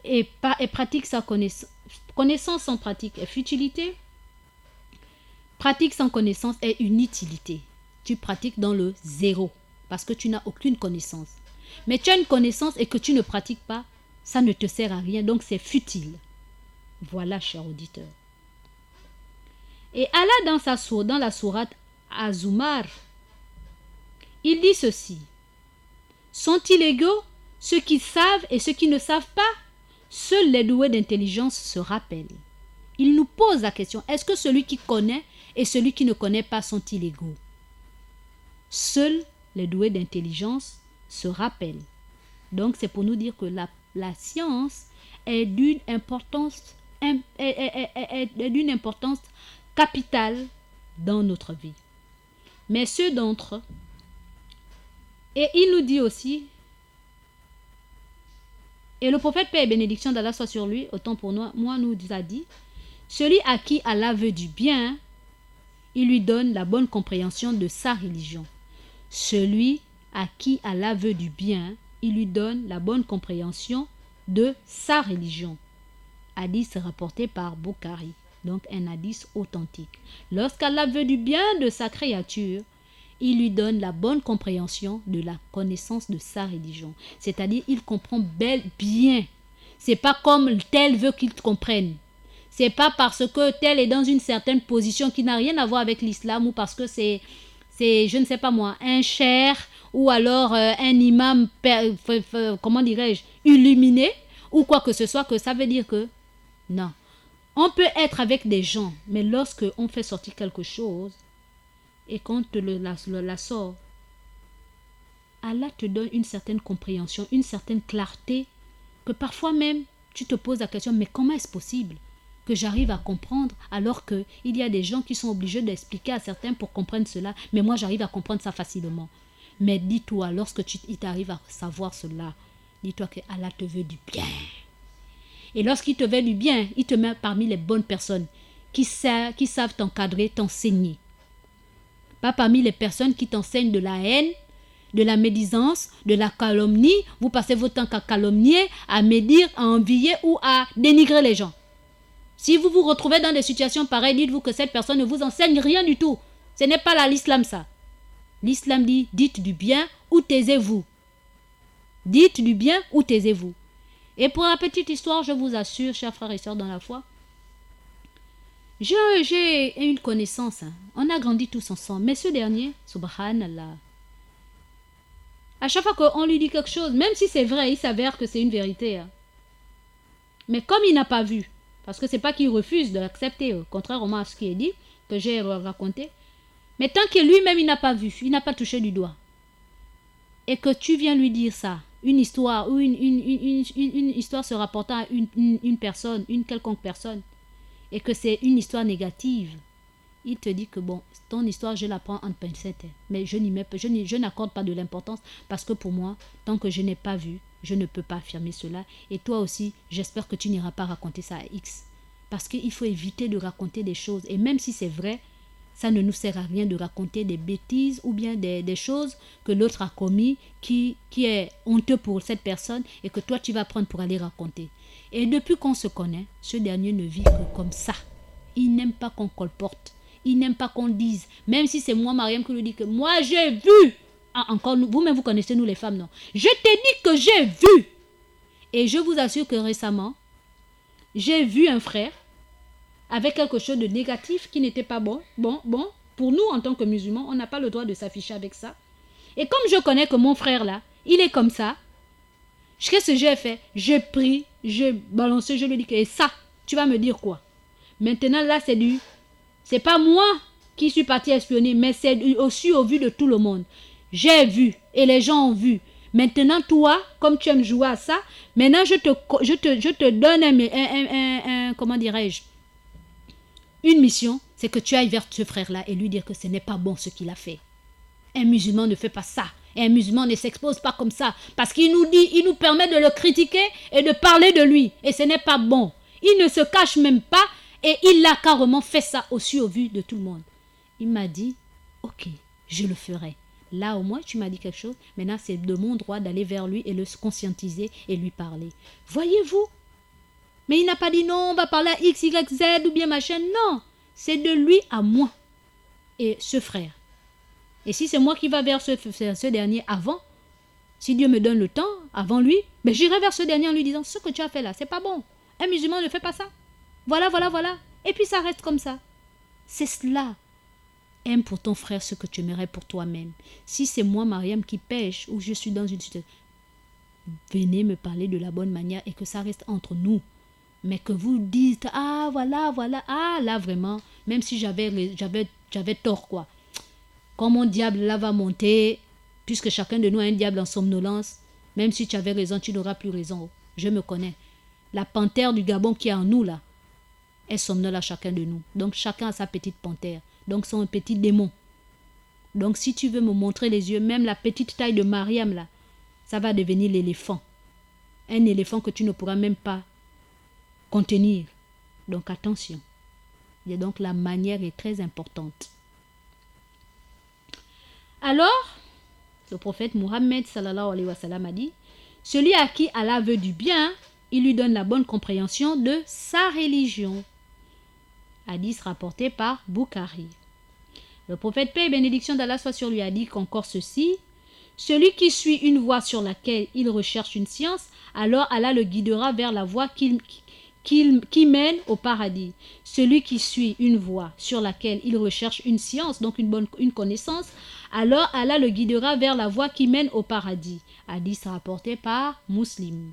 Et pratique sans connaissance. Connaissance sans pratique est futilité. Pratique sans connaissance est une utilité. Tu pratiques dans le zéro parce que tu n'as aucune connaissance. Mais tu as une connaissance et que tu ne pratiques pas, ça ne te sert à rien, donc c'est futile. Voilà, cher auditeur. Et Allah, dans la sourate Az-Zumar, il dit ceci: sont-ils égaux, ceux qui savent et ceux qui ne savent pas? Seuls les doués d'intelligence se rappellent. Il nous pose la question, est-ce que celui qui connaît et celui qui ne connaît pas sont-ils égaux? Seuls les doués d'intelligence se rappellent. Donc c'est pour nous dire que la science est d'une importance, d'une importance capitale dans notre vie. Mais ceux d'entre eux, et il nous dit aussi, et le prophète paix et bénédiction d'Allah soit sur lui, autant pour moi nous a dit, celui à qui Allah veut du bien, il lui donne la bonne compréhension de sa religion. Celui à qui Allah veut du bien, il lui donne la bonne compréhension de sa religion. Hadith rapporté par Bukhari, donc un hadith authentique. Lorsqu'Allah veut du bien de sa créature, il lui donne la bonne compréhension de la connaissance de sa religion. C'est-à-dire, il comprend bien. C'est pas comme tel veut qu'il comprenne. C'est pas parce que tel est dans une certaine position qui n'a rien à voir avec l'islam ou parce que c'est je ne sais pas moi, un cher ou alors un imam, comment dirais-je, illuminé ou quoi que ce soit, que ça veut dire que non. On peut être avec des gens, mais lorsque on fait sortir quelque chose et qu'on te la sort, Allah te donne une certaine compréhension, une certaine clarté que parfois même tu te poses la question, mais comment est-ce possible que j'arrive à comprendre alors qu'il y a des gens qui sont obligés d'expliquer à certains pour comprendre cela, mais moi j'arrive à comprendre ça facilement. Mais dis-toi, lorsque il t'arrive à savoir cela, dis-toi que Allah te veut du bien. Et lorsqu'il te veut du bien, il te met parmi les bonnes personnes qui savent t'encadrer, t'enseigner. Pas parmi les personnes qui t'enseignent de la haine, de la médisance, de la calomnie. Vous passez votre temps à calomnier, à médire, à envier ou à dénigrer les gens. Si vous vous retrouvez dans des situations pareilles, dites-vous que cette personne ne vous enseigne rien du tout. Ce n'est pas l'islam ça. L'islam dit, dites du bien ou taisez-vous. Dites du bien ou taisez-vous. Et pour la petite histoire, je vous assure, chers frères et sœurs dans la foi, j'ai une connaissance. On a grandi tous ensemble. Mais ce dernier, subhanallah, à chaque fois qu'on lui dit quelque chose, même si c'est vrai, il s'avère que c'est une vérité. Mais comme il n'a pas vu, parce que c'est pas qu'il refuse de l'accepter, contrairement à ce qui est dit, que j'ai raconté, mais tant que lui-même il n'a pas vu, il n'a pas touché du doigt, et que tu viens lui dire ça, une histoire ou une histoire se rapportant à une personne, une quelconque personne, et que c'est une histoire négative, il te dit que bon, ton histoire je la prends en pincette, mais je n'accorde pas de l'importance parce que pour moi, tant que je n'ai pas vu, je ne peux pas affirmer cela. Et toi aussi, j'espère que tu n'iras pas raconter ça à X, parce qu'il faut éviter de raconter des choses, et même si c'est vrai, ça ne nous sert à rien de raconter des bêtises ou bien des choses que l'autre a commis qui est honteux pour cette personne et que toi tu vas prendre pour aller raconter. Et depuis qu'on se connaît, ce dernier ne vit que comme ça. Il n'aime pas qu'on colporte. Il n'aime pas qu'on dise. Même si c'est moi, Mariam, qui lui dit que moi j'ai vu. Ah, encore, vous-même vous connaissez nous les femmes, non? Je t'ai dit que j'ai vu. Et je vous assure que récemment, j'ai vu un frère avec quelque chose de négatif qui n'était pas bon. Bon, pour nous en tant que musulmans, on n'a pas le droit de s'afficher avec ça. Et comme je connais que mon frère là, il est comme ça, qu'est-ce que j'ai fait? J'ai pris, j'ai balancé, je lui ai dit que et ça, tu vas me dire quoi? Maintenant là, c'est pas moi qui suis partie espionner, mais c'est aussi au vu de tout le monde. J'ai vu et les gens ont vu. Maintenant toi, comme tu aimes jouer à ça, maintenant je te donne comment dirais-je, une mission, c'est que tu ailles vers ce frère-là et lui dire que ce n'est pas bon ce qu'il a fait. Un musulman ne fait pas ça. Et un musulman ne s'expose pas comme ça. Parce qu'il nous permet de le critiquer et de parler de lui. Et ce n'est pas bon. Il ne se cache même pas et il a carrément fait ça aussi au vu de tout le monde. Il m'a dit, ok, je le ferai. Là au moins tu m'as dit quelque chose. Maintenant c'est de mon droit d'aller vers lui et le conscientiser et lui parler. Voyez-vous? Mais il n'a pas dit non, on va parler à X, Y, Z ou bien machin. Non, c'est de lui à moi et ce frère. Et si c'est moi qui va vers ce dernier avant, si Dieu me donne le temps, avant lui, ben j'irai vers ce dernier en lui disant, ce que tu as fait là, c'est pas bon. Un musulman ne fait pas ça. Voilà. Et puis ça reste comme ça. C'est cela. Aime pour ton frère ce que tu aimerais pour toi-même. Si c'est moi, Mariam, qui pêche ou je suis dans une situation, venez me parler de la bonne manière et que ça reste entre nous. Mais que vous dites, ah voilà, ah là vraiment, même si j'avais tort quoi. Quand mon diable là va monter, puisque chacun de nous a un diable en somnolence, même si tu avais raison, tu n'auras plus raison. Je me connais. La panthère du Gabon qui est en nous là, elle somnole à chacun de nous. Donc chacun a sa petite panthère. Donc c'est un petit démon. Donc si tu veux me montrer les yeux, même la petite taille de Mariam là, ça va devenir l'éléphant. Un éléphant que tu ne pourras même pas contenir. Donc attention. Et donc la manière est très importante. Alors, le prophète Mohammed sallallahu alayhi wa sallam a dit, celui à qui Allah veut du bien, il lui donne la bonne compréhension de sa religion. Hadith rapporté par Bukhari. Le prophète, paix et bénédiction d'Allah soit sur lui, a dit qu'encore ceci, celui qui suit une voie sur laquelle il recherche une science, alors Allah le guidera vers la voie qui mène au paradis. Celui qui suit une voie sur laquelle il recherche une science, donc une connaissance, alors Allah le guidera vers la voie qui mène au paradis. Hadith rapporté par Muslim.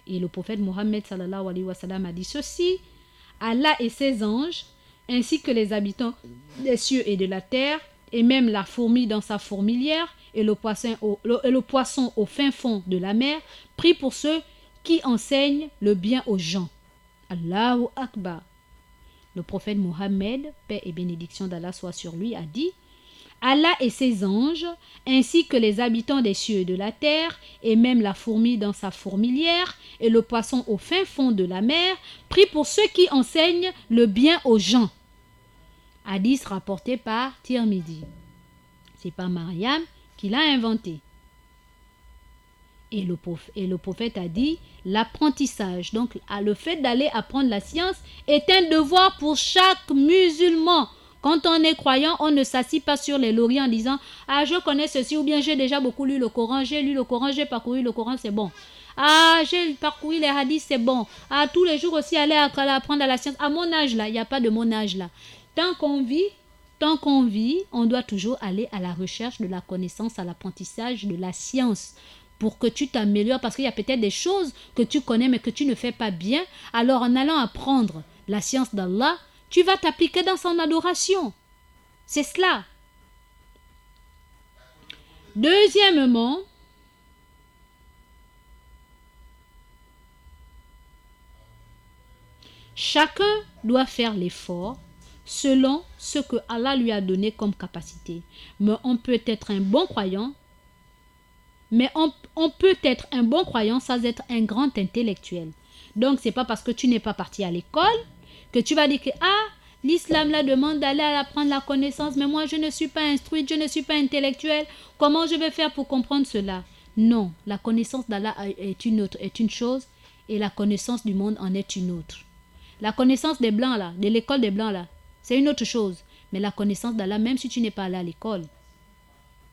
Et le prophète Mohammed sallallahu alayhi wa sallam a dit ceci, Allah et ses anges, ainsi que les habitants des cieux et de la terre, et même la fourmi dans sa fourmilière, et le poisson au fin fond de la mer, prient pour ceux qui enseignent le bien aux gens. Allahu Akbar. Le prophète Mohammed, paix et bénédiction d'Allah soit sur lui, a dit, Allah et ses anges, ainsi que les habitants des cieux et de la terre, et même la fourmi dans sa fourmilière, et le poisson au fin fond de la mer, prient pour ceux qui enseignent le bien aux gens. Hadith rapporté par Tirmidhi. C'est pas Mariam qui l'a inventé. Et le prophète a dit, l'apprentissage, donc le fait d'aller apprendre la science, est un devoir pour chaque musulman. Quand on est croyant, on ne s'assit pas sur les lauriers en disant « Ah, je connais ceci » ou bien « J'ai déjà beaucoup lu le Coran, j'ai lu le Coran, j'ai parcouru le Coran, c'est bon. » « Ah, j'ai parcouru les hadiths, c'est bon. » « Ah, tous les jours aussi, aller apprendre à la science. » À mon âge là, il n'y a pas de mon âge là. Tant qu'on vit, on doit toujours aller à la recherche de la connaissance, à l'apprentissage de la science pour que tu t'améliores, parce qu'il y a peut-être des choses que tu connais mais que tu ne fais pas bien. Alors en allant apprendre la science d'Allah, tu vas t'appliquer dans son adoration. C'est cela. Deuxièmement, chacun doit faire l'effort selon ce que Allah lui a donné comme capacité. Mais on peut être un bon croyant, sans être un grand intellectuel. Donc, c'est pas parce que tu n'es pas parti à l'école que tu vas dire que l'islam la demande d'aller apprendre la connaissance, mais moi je ne suis pas instruite, je ne suis pas intellectuelle. Comment je vais faire pour comprendre cela? Non, la connaissance d'Allah est une chose, et la connaissance du monde en est une autre. La connaissance des blancs là, de l'école des blancs là, c'est une autre chose. Mais la connaissance d'Allah, même si tu n'es pas allé à l'école,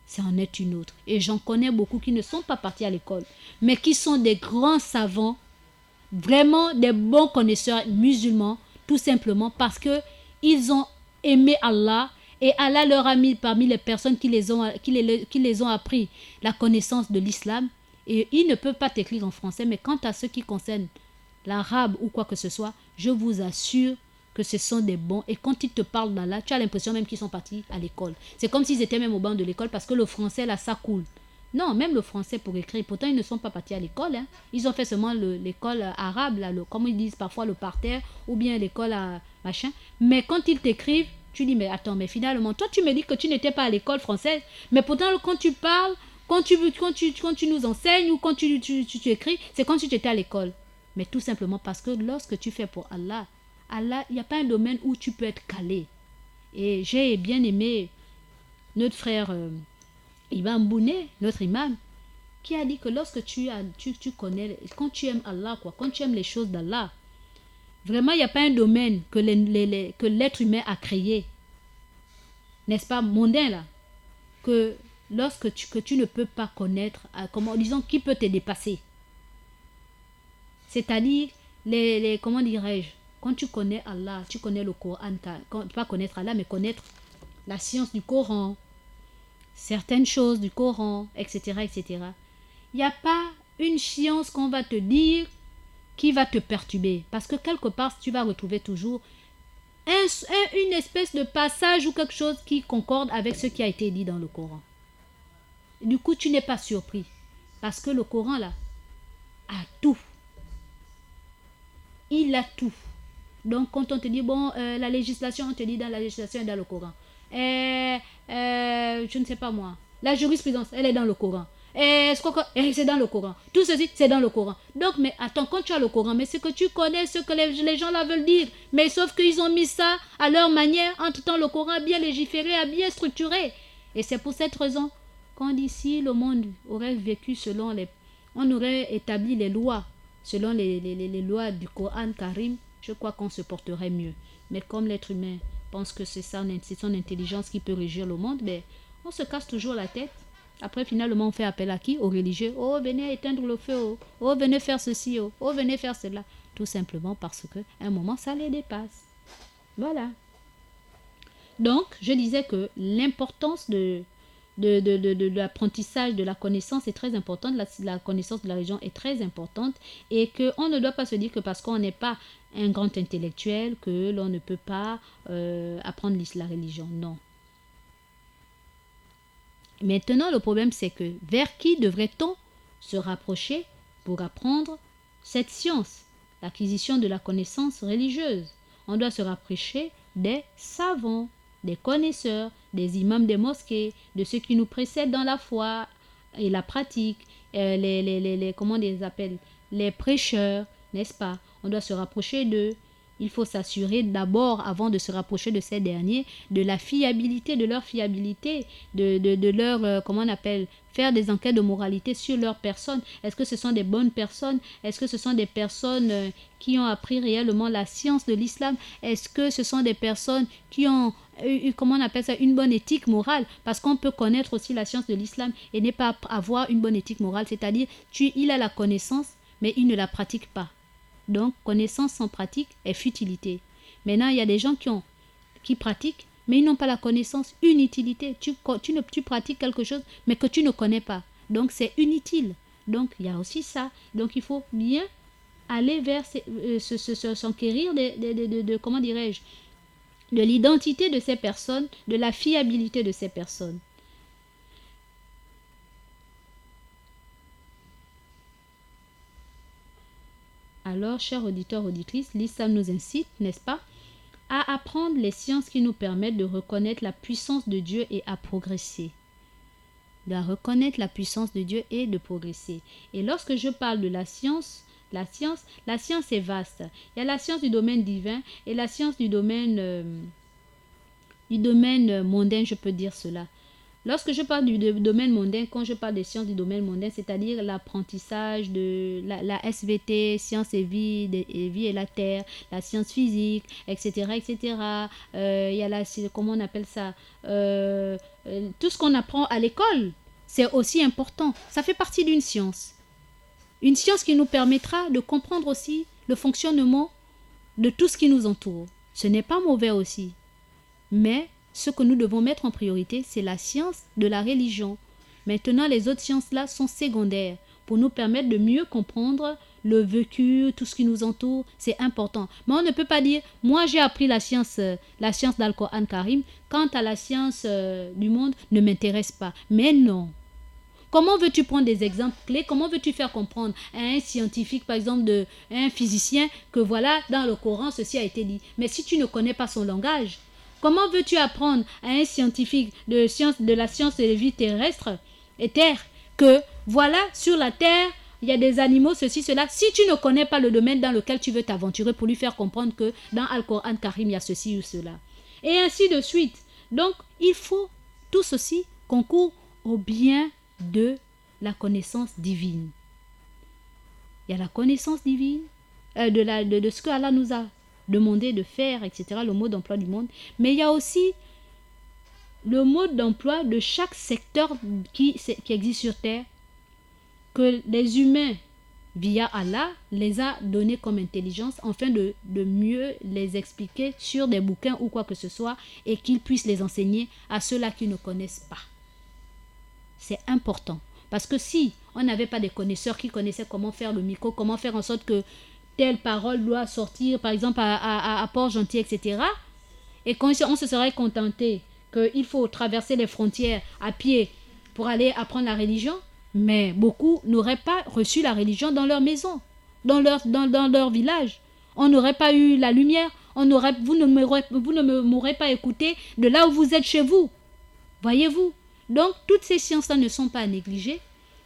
ça en est une autre. Et j'en connais beaucoup qui ne sont pas partis à l'école, mais qui sont des grands savants, vraiment des bons connaisseurs musulmans, tout simplement parce que ils ont aimé Allah et Allah leur a mis parmi les personnes qui les ont appris la connaissance de l'islam. Et ils ne peuvent pas t'écrire en français, mais quant à ce qui concerne l'arabe ou quoi que ce soit, je vous assure que ce sont des bons. Et quand ils te parlent d'Allah, tu as l'impression même qu'ils sont partis à l'école. C'est comme s'ils étaient même au banc de l'école, parce que le français là, ça coule. Non, même le français pour écrire, pourtant ils ne sont pas partis à l'école. Ils ont fait seulement l'école arabe, là, comme ils disent parfois le parterre, ou bien l'école machin. Mais quand ils t'écrivent, tu dis, mais attends, mais finalement, toi tu me dis que tu n'étais pas à l'école française, mais pourtant quand tu parles, quand tu nous enseignes, ou quand tu écris, c'est comme si tu étais à l'école. Mais tout simplement parce que lorsque tu fais pour Allah, il n'y a pas un domaine où tu peux être calé. Et j'ai bien aimé notre frère Imam Bouné, notre imam, qui a dit que lorsque tu connais, quand tu aimes Allah, quand tu aimes les choses d'Allah, vraiment il n'y a pas un domaine que l'être humain a créé, n'est-ce pas, mondain là, que lorsque tu ne peux pas connaître, disons, qui peut te dépasser. C'est-à-dire, comment dirais-je, quand tu connais Allah, tu connais le Coran, pas connaître Allah, mais connaître la science du Coran, certaines choses du Coran, etc., etc. Il n'y a pas une science qu'on va te dire qui va te perturber. Parce que quelque part, tu vas retrouver toujours une espèce de passage ou quelque chose qui concorde avec ce qui a été dit dans le Coran. Du coup, tu n'es pas surpris. Parce que le Coran, là, a tout. Il a tout. Donc, quand on te dit, bon, la législation, on te dit dans la législation et dans le Coran. Je ne sais pas moi. La jurisprudence, elle est dans le Coran. C'est dans le Coran. Tout ceci, c'est dans le Coran. Donc, mais attends, quand tu as le Coran, mais c'est que tu connais ce que les gens là veulent dire. Mais sauf qu'ils ont mis ça à leur manière. Entre-temps, le Coran a bien légiféré, a bien structuré. Et c'est pour cette raison qu'on dit si le monde aurait vécu selon les... On aurait établi les lois selon les lois du Coran Karim, je crois qu'on se porterait mieux. Mais comme l'être humain pense que c'est son intelligence qui peut régir le monde, ben, on se casse toujours la tête. Après, finalement, on fait appel à qui? Aux religieux. Oh, venez éteindre le feu. Oh, venez faire ceci. Oh, venez faire cela. Tout simplement parce qu'à un moment, ça les dépasse. Voilà. Donc, je disais que l'importance de l'apprentissage de la connaissance est très importante, la connaissance de la religion est très importante, et qu'on ne doit pas se dire que parce qu'on n'est pas un grand intellectuel que l'on ne peut pas apprendre la religion. Non. Maintenant, le problème, c'est que vers qui devrait-on se rapprocher pour apprendre cette science, l'acquisition de la connaissance religieuse? On doit se rapprocher des savants, des connaisseurs, des imams des mosquées, de ceux qui nous précèdent dans la foi et la pratique, comment on les appelle, les prêcheurs, n'est-ce pas? On doit se rapprocher d'eux. Il faut s'assurer d'abord, avant de se rapprocher de ces derniers, de la fiabilité, de leur fiabilité, de leur, comment on appelle, faire des enquêtes de moralité sur leur personne. Est-ce que ce sont des bonnes personnes? Est-ce que ce sont des personnes qui ont appris réellement la science de l'islam? Est-ce que ce sont des personnes qui ont comment on appelle ça, une bonne éthique morale? Parce qu'on peut connaître aussi la science de l'islam et ne pas avoir une bonne éthique morale, c'est-à-dire il a la connaissance mais il ne la pratique pas. Donc connaissance sans pratique est futilité. Maintenant il y a des gens qui pratiquent mais ils n'ont pas la connaissance, inutilité. Tu pratiques quelque chose mais que tu ne connais pas, donc c'est inutile. Donc il y a aussi ça. Donc il faut bien aller vers s'enquérir de comment dirais-je, de l'identité de ces personnes, de la fiabilité de ces personnes. Alors, chers auditeurs, auditrices, l'islam nous incite, n'est-ce pas, à apprendre les sciences qui nous permettent de reconnaître la puissance de Dieu et à progresser. De reconnaître la puissance de Dieu et de progresser. Et lorsque je parle de la science est vaste. Il y a la science du domaine divin et la science du domaine mondain, je peux dire cela. Lorsque je parle du domaine mondain, quand je parle des sciences du domaine mondain, c'est-à-dire l'apprentissage de la SVT, science et vie et la terre, la science physique, etc., etc. Il y a comment on appelle ça, tout ce qu'on apprend à l'école, c'est aussi important. Ça fait partie d'une science. Une science qui nous permettra de comprendre aussi le fonctionnement de tout ce qui nous entoure. Ce n'est pas mauvais aussi. Mais ce que nous devons mettre en priorité, c'est la science de la religion. Maintenant, les autres sciences-là sont secondaires pour nous permettre de mieux comprendre le vécu, tout ce qui nous entoure. C'est important. Mais on ne peut pas dire, moi j'ai appris la science d'Al-Coran Karim, quant à la science du monde, ne m'intéresse pas. Mais non. Comment veux-tu prendre des exemples clés? Comment veux-tu faire comprendre à un scientifique, par exemple, un physicien, que voilà, dans le Coran, ceci a été dit. Mais si tu ne connais pas son langage, comment veux-tu apprendre à un scientifique de la science de la vie terrestre et terre que voilà, sur la terre, il y a des animaux, ceci, cela. Si tu ne connais pas le domaine dans lequel tu veux t'aventurer pour lui faire comprendre que dans Al-Coran Karim, il y a ceci ou cela. Et ainsi de suite. Donc, il faut tout ceci concourt au bien de la connaissance divine. Il y a la connaissance divine de ce que Allah nous a demandé de faire, etc., le mode d'emploi du monde, mais il y a aussi le mode d'emploi de chaque secteur qui existe sur terre, que les humains, via Allah, les a donnés comme intelligence, afin de mieux les expliquer sur des bouquins ou quoi que ce soit, et qu'ils puissent les enseigner à ceux-là qui ne connaissent pas. C'est important. Parce que si on n'avait pas des connaisseurs qui connaissaient comment faire le micro, comment faire en sorte que telle parole doit sortir, par exemple, à Port-Gentil, etc. Et quand on se serait contenté qu'il faut traverser les frontières à pied pour aller apprendre la religion, mais beaucoup n'auraient pas reçu la religion dans leur maison, dans leur village. On n'aurait pas eu la lumière, vous ne m'aurez pas écouté de là où vous êtes chez vous. Voyez-vous? Donc, toutes ces sciences-là ne sont pas à négliger,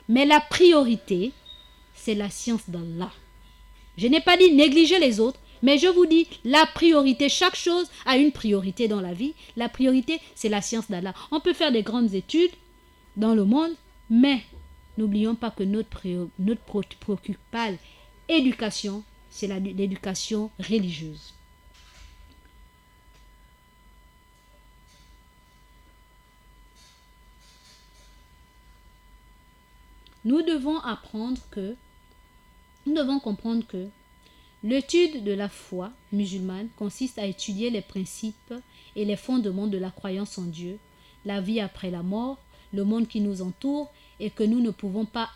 mais la priorité, c'est la science d'Allah. Je n'ai pas dit négliger les autres, mais je vous dis, la priorité, chaque chose a une priorité dans la vie. La priorité, c'est la science d'Allah. On peut faire des grandes études dans le monde, mais n'oublions pas que notre principale éducation, c'est l'éducation religieuse. Nous devons comprendre que l'étude de la foi musulmane consiste à étudier les principes et les fondements de la croyance en Dieu, la vie après la mort, le monde qui nous entoure et que nous ne pouvons pas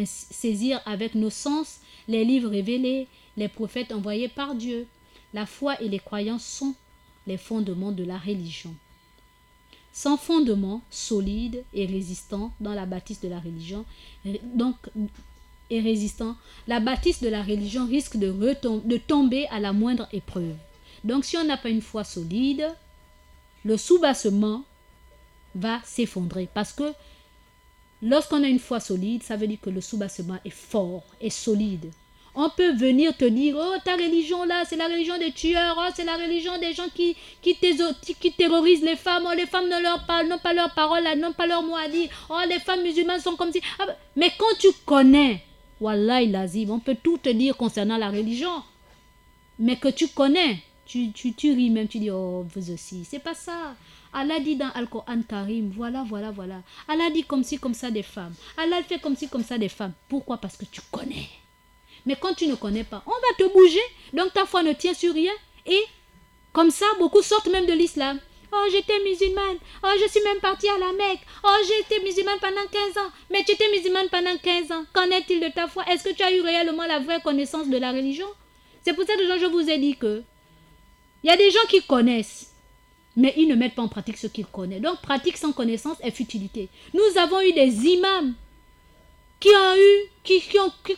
saisir avec nos sens, les livres révélés, les prophètes envoyés par Dieu. La foi et les croyances sont les fondements de la religion. Sans fondement solide et résistant dans la bâtisse de la religion, la bâtisse de la religion risque de tomber à la moindre épreuve. Donc si on n'a pas une foi solide, le soubassement va s'effondrer. Parce que lorsqu'on a une foi solide, ça veut dire que le soubassement est fort et solide. On peut venir te dire, oh, ta religion là, c'est la religion des tueurs, oh, c'est la religion des gens qui terrorisent les femmes, oh, les femmes n'ont pas leur parole, n'ont pas leur mot à dire, oh, les femmes musulmanes sont comme si... Ah, mais quand tu connais, wallahi lazim, on peut tout te dire concernant la religion, mais que tu connais, tu ris même, tu dis, oh, vous aussi, c'est pas ça. Allah dit dans Al-Qur'an Karim, voilà. Allah dit comme ci, comme ça des femmes. Allah fait comme ci, comme ça des femmes. Pourquoi? Parce que tu connais. Mais quand tu ne connais pas, on va te bouger. Donc ta foi ne tient sur rien. Et comme ça, beaucoup sortent même de l'islam. Oh, j'étais musulmane. Oh, je suis même partie à la Mecque. Oh, j'ai été musulmane pendant 15 ans. Mais tu étais musulmane pendant 15 ans. Qu'en est-il de ta foi? Est-ce que tu as eu réellement la vraie connaissance de la religion? C'est pour ça que je vous ai dit que il y a des gens qui connaissent, mais ils ne mettent pas en pratique ce qu'ils connaissent. Donc, pratique sans connaissance est futilité. Nous avons eu des imams qui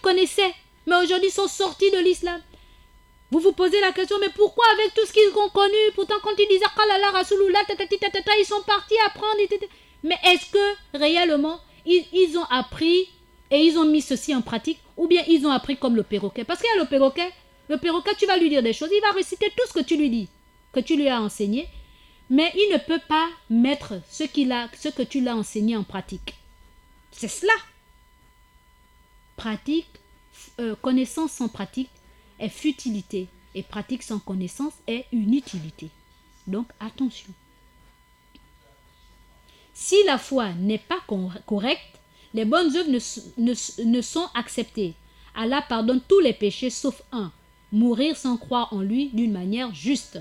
connaissaient, mais aujourd'hui sont sortis de l'islam. Vous vous posez la question, mais pourquoi avec tout ce qu'ils ont connu, pourtant quand ils disaient Qalala Rasulullah, ils sont partis apprendre. Mais est-ce que réellement ils ont appris et ils ont mis ceci en pratique, ou bien ils ont appris comme le perroquet? Parce qu'il y a le perroquet, tu vas lui dire des choses, il va réciter tout ce que tu lui dis, que tu lui as enseigné, mais il ne peut pas mettre ce que tu l'as enseigné en pratique. C'est cela. Connaissance sans pratique est futilité et pratique sans connaissance est inutilité. Donc attention. Si la foi n'est pas correcte, les bonnes œuvres ne sont acceptées. Allah pardonne tous les péchés sauf un, mourir sans croire en lui d'une manière juste.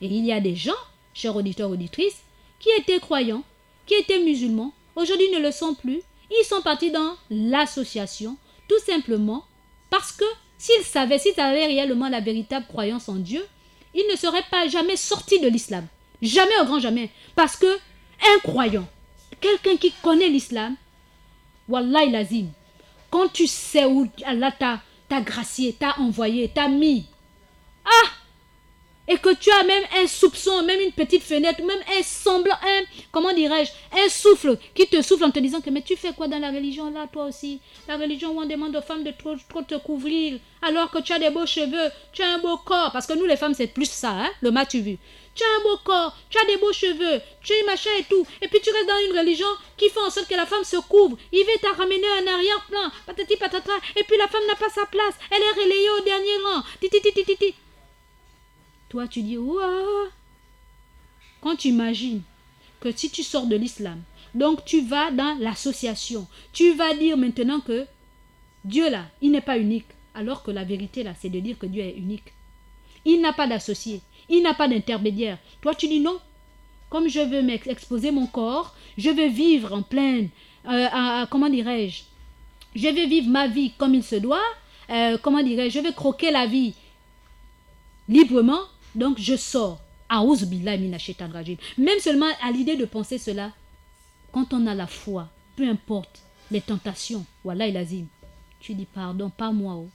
Et il y a des gens, chers auditeurs, auditrices, qui étaient croyants, qui étaient musulmans, aujourd'hui ne le sont plus. Ils sont partis dans l'association, tout simplement parce que s'ils avaient réellement la véritable croyance en Dieu, ils ne seraient pas jamais sortis de l'islam. Jamais au grand jamais. Parce que un croyant, quelqu'un qui connaît l'islam, wallahi lazim, quand tu sais où Allah t'a gracié, t'a envoyé, t'a mis, et que tu as même un soupçon, même une petite fenêtre, même un semblant, un souffle qui te souffle en te disant que mais tu fais quoi dans la religion là toi aussi? La religion où on demande aux femmes de trop te couvrir, alors que tu as des beaux cheveux, tu as un beau corps, parce que nous les femmes c'est plus ça, hein, le m'as-tu vu? Tu as un beau corps, tu as des beaux cheveux, tu es machin et tout, et puis tu restes dans une religion qui fait en sorte que la femme se couvre, il veut t'a ramener un arrière-plan, patati patata, et puis la femme n'a pas sa place, elle est relayée au dernier rang, titi. Toi, tu dis, ouah. Quand tu imagines que si tu sors de l'islam, donc tu vas dans l'association, tu vas dire maintenant que Dieu là, il n'est pas unique, alors que la vérité là, c'est de dire que Dieu est unique. Il n'a pas d'associé, il n'a pas d'intermédiaire. Toi, tu dis non. Comme je veux m'exposer mon corps, je veux vivre en pleine, je vais vivre ma vie comme il se doit. je vais croquer la vie librement, donc je sors. Aouz billahi minash shaitanir rajim. Même seulement à l'idée de penser cela, quand on a la foi, peu importe les tentations, wallahi lazim, tu dis pardon, pas moi, oh.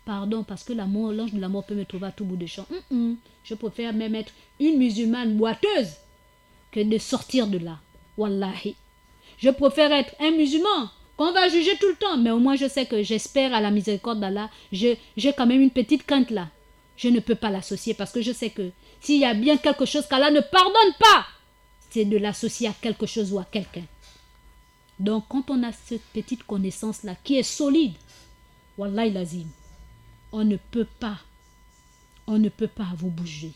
Pardon, parce que l'ange de la mort peut me trouver à tout bout de champ. Je préfère même être une musulmane boiteuse que de sortir de là. Wallahi. Je préfère être un musulman qu'on va juger tout le temps, mais au moins je sais que j'espère à la miséricorde d'Allah. J'ai quand même une petite crainte là. Je ne peux pas l'associer parce que je sais que s'il y a bien quelque chose qu'Allah ne pardonne pas, c'est de l'associer à quelque chose ou à quelqu'un. Donc quand on a cette petite connaissance là qui est solide, wallahi lazim, on ne peut pas vous bouger.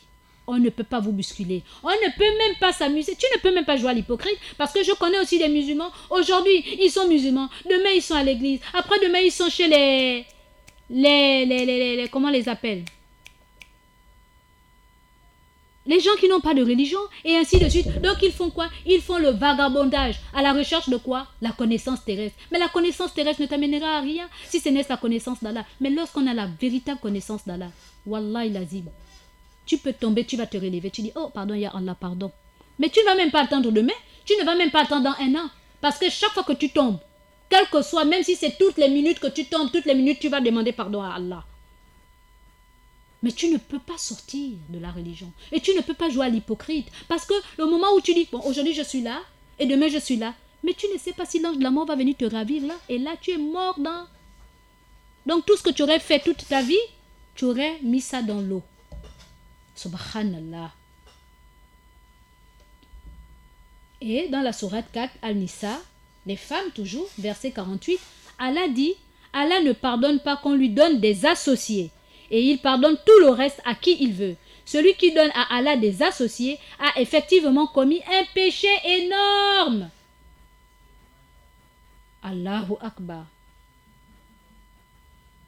On ne peut pas vous bousculer. On ne peut même pas s'amuser. Tu ne peux même pas jouer à l'hypocrite. Parce que je connais aussi des musulmans. Aujourd'hui, ils sont musulmans. Demain, ils sont à l'église. Après-demain, ils sont chez les comment on les appelle? Les gens qui n'ont pas de religion. Et ainsi de suite. Donc, ils font quoi? Ils font le vagabondage. À la recherche de quoi? La connaissance terrestre. Mais la connaissance terrestre ne t'amènera à rien si ce n'est la connaissance d'Allah. Mais lorsqu'on a la véritable connaissance d'Allah, wallahi lazim, tu peux tomber, tu vas te relever. Tu dis, oh, pardon, ya Allah, pardon. Mais tu ne vas même pas attendre demain. Tu ne vas même pas attendre dans 1 an. Parce que chaque fois que tu tombes, quel que soit, même si c'est toutes les minutes que tu tombes, toutes les minutes, tu vas demander pardon à Allah. Mais tu ne peux pas sortir de la religion. Et tu ne peux pas jouer à l'hypocrite. Parce que le moment où tu dis, bon, aujourd'hui je suis là, et demain je suis là, mais tu ne sais pas si l'ange de la mort va venir te ravir là. Et là, tu es mort dans... Donc tout ce que tu aurais fait toute ta vie, tu aurais mis ça dans l'eau. Subhanallah. Et dans la sourate 4, Al-Nisa, les femmes toujours, verset 48, Allah dit, Allah ne pardonne pas qu'on lui donne des associés. Et il pardonne tout le reste à qui il veut. Celui qui donne à Allah des associés a effectivement commis un péché énorme. Allahu Akbar.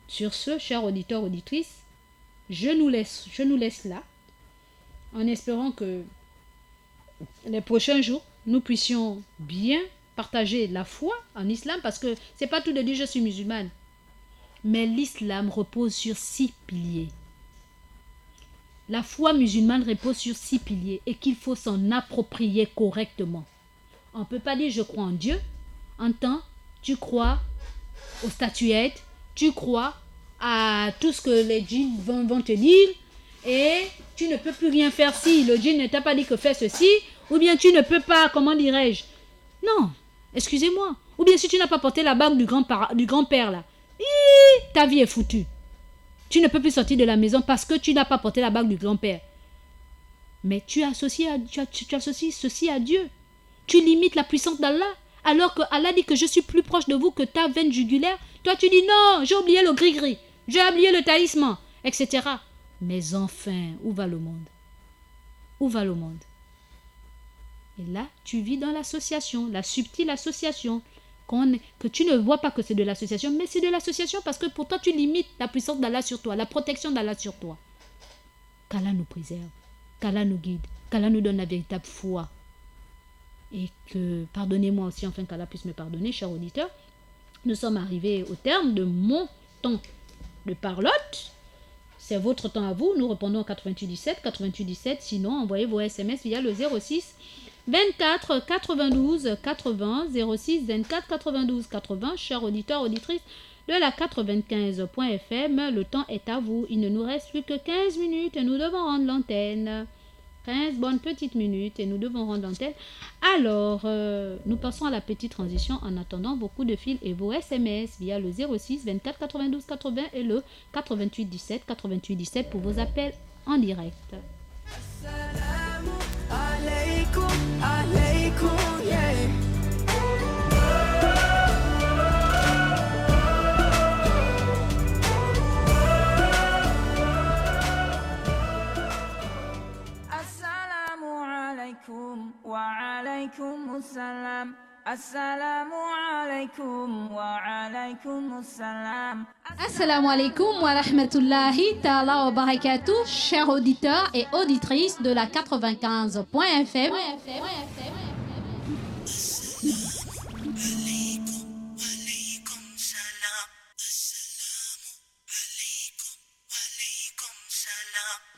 Sur ce, chers auditeurs, auditrices, je nous laisse là, en espérant que les prochains jours, nous puissions bien partager la foi en islam, parce que c'est pas tout de dire je suis musulmane. Mais l'islam repose sur 6 piliers. La foi musulmane repose sur 6 piliers et qu'il faut s'en approprier correctement. On ne peut pas dire je crois en Dieu. En temps, tu crois aux statuettes, tu crois à tout ce que les djinns vont te dire et tu ne peux plus rien faire si le djinn ne t'a pas dit que fais ceci, ou bien tu ne peux pas, comment dirais-je? Non, excusez-moi. Ou bien si tu n'as pas porté la bague du grand-père là, ta vie est foutue. Tu ne peux plus sortir de la maison parce que tu n'as pas porté la bague du grand-père. Mais tu associes ceci à Dieu. Tu limites la puissance d'Allah. Alors que Allah dit que je suis plus proche de vous que ta veine jugulaire. Toi tu dis non, j'ai oublié le gris-gris. J'ai oublié le talisman, etc. Mais enfin, où va le monde? Où va le monde? Et là, tu vis dans l'association, la subtile association. Que tu ne vois pas que c'est de l'association, mais c'est de l'association parce que pour toi, tu limites la puissance d'Allah sur toi, la protection d'Allah sur toi. Qu'Allah nous préserve, qu'Allah nous guide, qu'Allah nous donne la véritable foi. Et que, pardonnez-moi aussi, enfin qu'Allah puisse me pardonner, chers auditeurs, nous sommes arrivés au terme de mon temps de parlotte. C'est votre temps à vous. Nous répondons au 8817. Sinon, envoyez vos SMS via le 06 24 92 80 06 24 92 80. Chers auditeurs, auditrices de la 95.fm, le temps est à vous. Il ne nous reste plus que 15 minutes et nous devons rendre l'antenne. 15 bonnes petites minutes et nous devons rendre l'antenne. Alors, nous passons à la petite transition en attendant vos coups de fil et vos SMS via le 06 24 92 80 et le 88 17 pour vos appels en direct. Assalamu alaikum, alaikum, yeah. Assalamu alaikum wa alaikum assalam. Assalamu alaikum wa alaikum assalam. Assalamu alaikum wa rahmatullahi ta'ala wa barakatuh, chers auditeurs et auditrices de la 95.fm.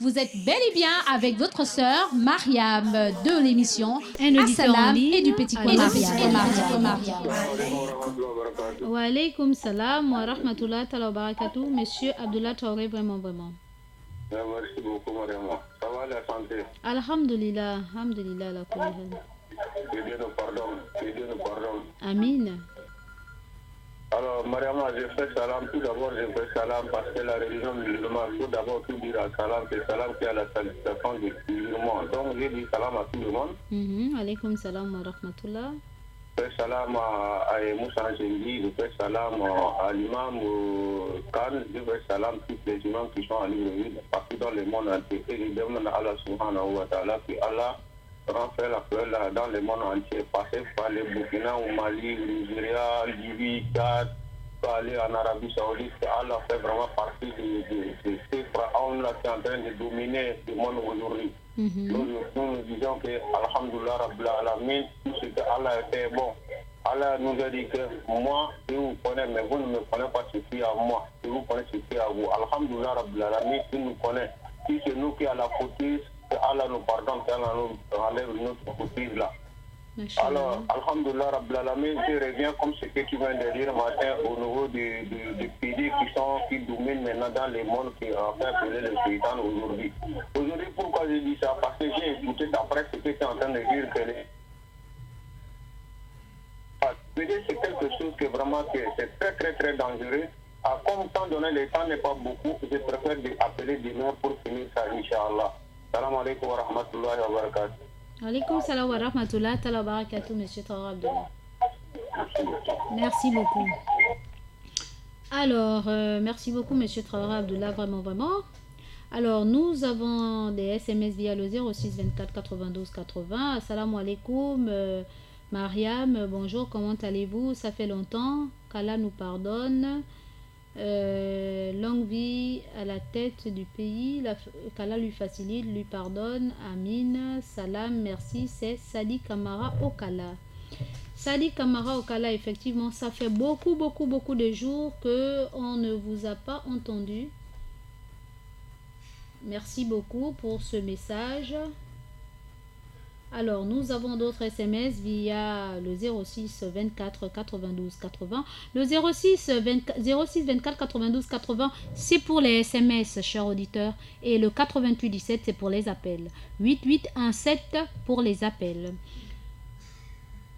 Vous êtes bel et bien avec votre sœur Mariam de l'émission Un auditeur en Assalam ligne. et du petit coin Mariam. Wa alaykoum salam wa rahmatullah ta'ala wa barakatuh. Monsieur Abdullah Traoré, vraiment. Merci beaucoup, madame. Ça va la santé? Alhamdulillah, alhamdulillah la kulli hal. Que Dieu nous pardonne. Amin. Alors, Mariam, je fais salam. Tout d'abord, je fais salam parce que la religion musulmane, il faut d'abord tout dire à salam. C'est salam qui a la salutation du musulman. Donc, j'ai dit salam à tout le monde. Alaykoum salam wa rahmatullah. Je fais salam à Moussa Angendi, je fais salam à l'imam Khan, je fais salam à tous les imams qui sont à Libreville, partout dans le monde entier. Et je demande à Allah subhanahu wa ta'ala que Allah renfère la peur dans le monde entier, passer par les Burkina, au Mali, le Nigeria, Libye, Tchad, aller en Arabie Saoudite. Allah fait vraiment partie de ces pharaons-là qui sont en train de dominer le monde aujourd'hui. Nous disons que, alhamdulillah, Rabbil Alamin, tout ce que Allah a fait bon. Allah nous a dit que moi, je vous connais, mais vous ne me connaissez pas ce qui est à moi. Je vous connais ce qui est à vous. Alhamdulillah, Rabbil Alamin, il nous connaît. Si c'est nous qui avons la fautise, que Allah nous pardonne, qu'Allah nous enlève notre fautise là. Alors, alhamdulillah, Rabbil Alamin, je reviens comme ce que tu viens de dire matin au niveau des pays qui dominent maintenant dans le monde qui ont fait appeler le sultan aujourd'hui. Aujourd'hui, pourquoi je dis ça? Parce que j'ai écouté d'après ce que tu es en train de dire que c'est quelque chose que vraiment c'est très très très dangereux. Comme tant donné le temps n'est pas beaucoup, je préfère appeler demain pour finir ça, Inch'Allah. Salam alaikum wa rahmatullahi wa barakatuh. Alaykoum salam wa rahmatullah ta'ala wa barakatuh, monsieur Traoré Abdullah. Merci beaucoup. Alors, merci beaucoup, monsieur Traoré Abdullah, vraiment. Alors, nous avons des SMS via le 06 24 92 80. Assalamu alaikum, Mariam, bonjour, comment allez-vous? Ça fait longtemps, qu'Allah nous pardonne. Longue vie à la tête du pays, qu'Allah lui facilite, lui pardonne, amin, salam, merci. C'est Sadi Kamara Okala. Sadi Kamara Okala, effectivement, ça fait beaucoup de jours qu'on ne vous a pas entendu. Merci beaucoup pour ce message. Alors, nous avons d'autres SMS via le 06 24 92 80. Le 06 24 92 80, c'est pour les SMS, chers auditeurs. Et le 88 17, c'est pour les appels. 8817 pour les appels.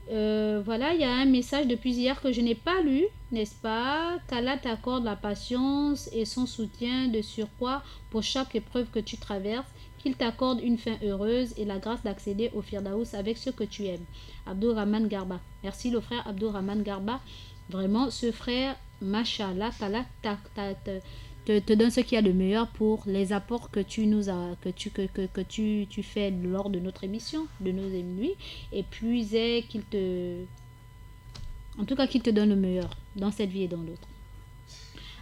Voilà, il y a un message depuis hier que je n'ai pas lu, n'est-ce pas? Qu'Allah t'accorde la patience et son soutien de surcroît pour chaque épreuve que tu traverses. Qu'il t'accorde une fin heureuse et la grâce d'accéder au Firdaous avec ce que tu aimes. Abdourahman Garba. Merci le frère Abdourahman Garba. Vraiment, ce frère, Mashallah, qu'Allah te donne ce qu'il y a de meilleur pour les apports que tu nous as, que tu fais lors de notre émission, de nos nuits. Et puis, qu'il te donne le meilleur dans cette vie et dans l'autre.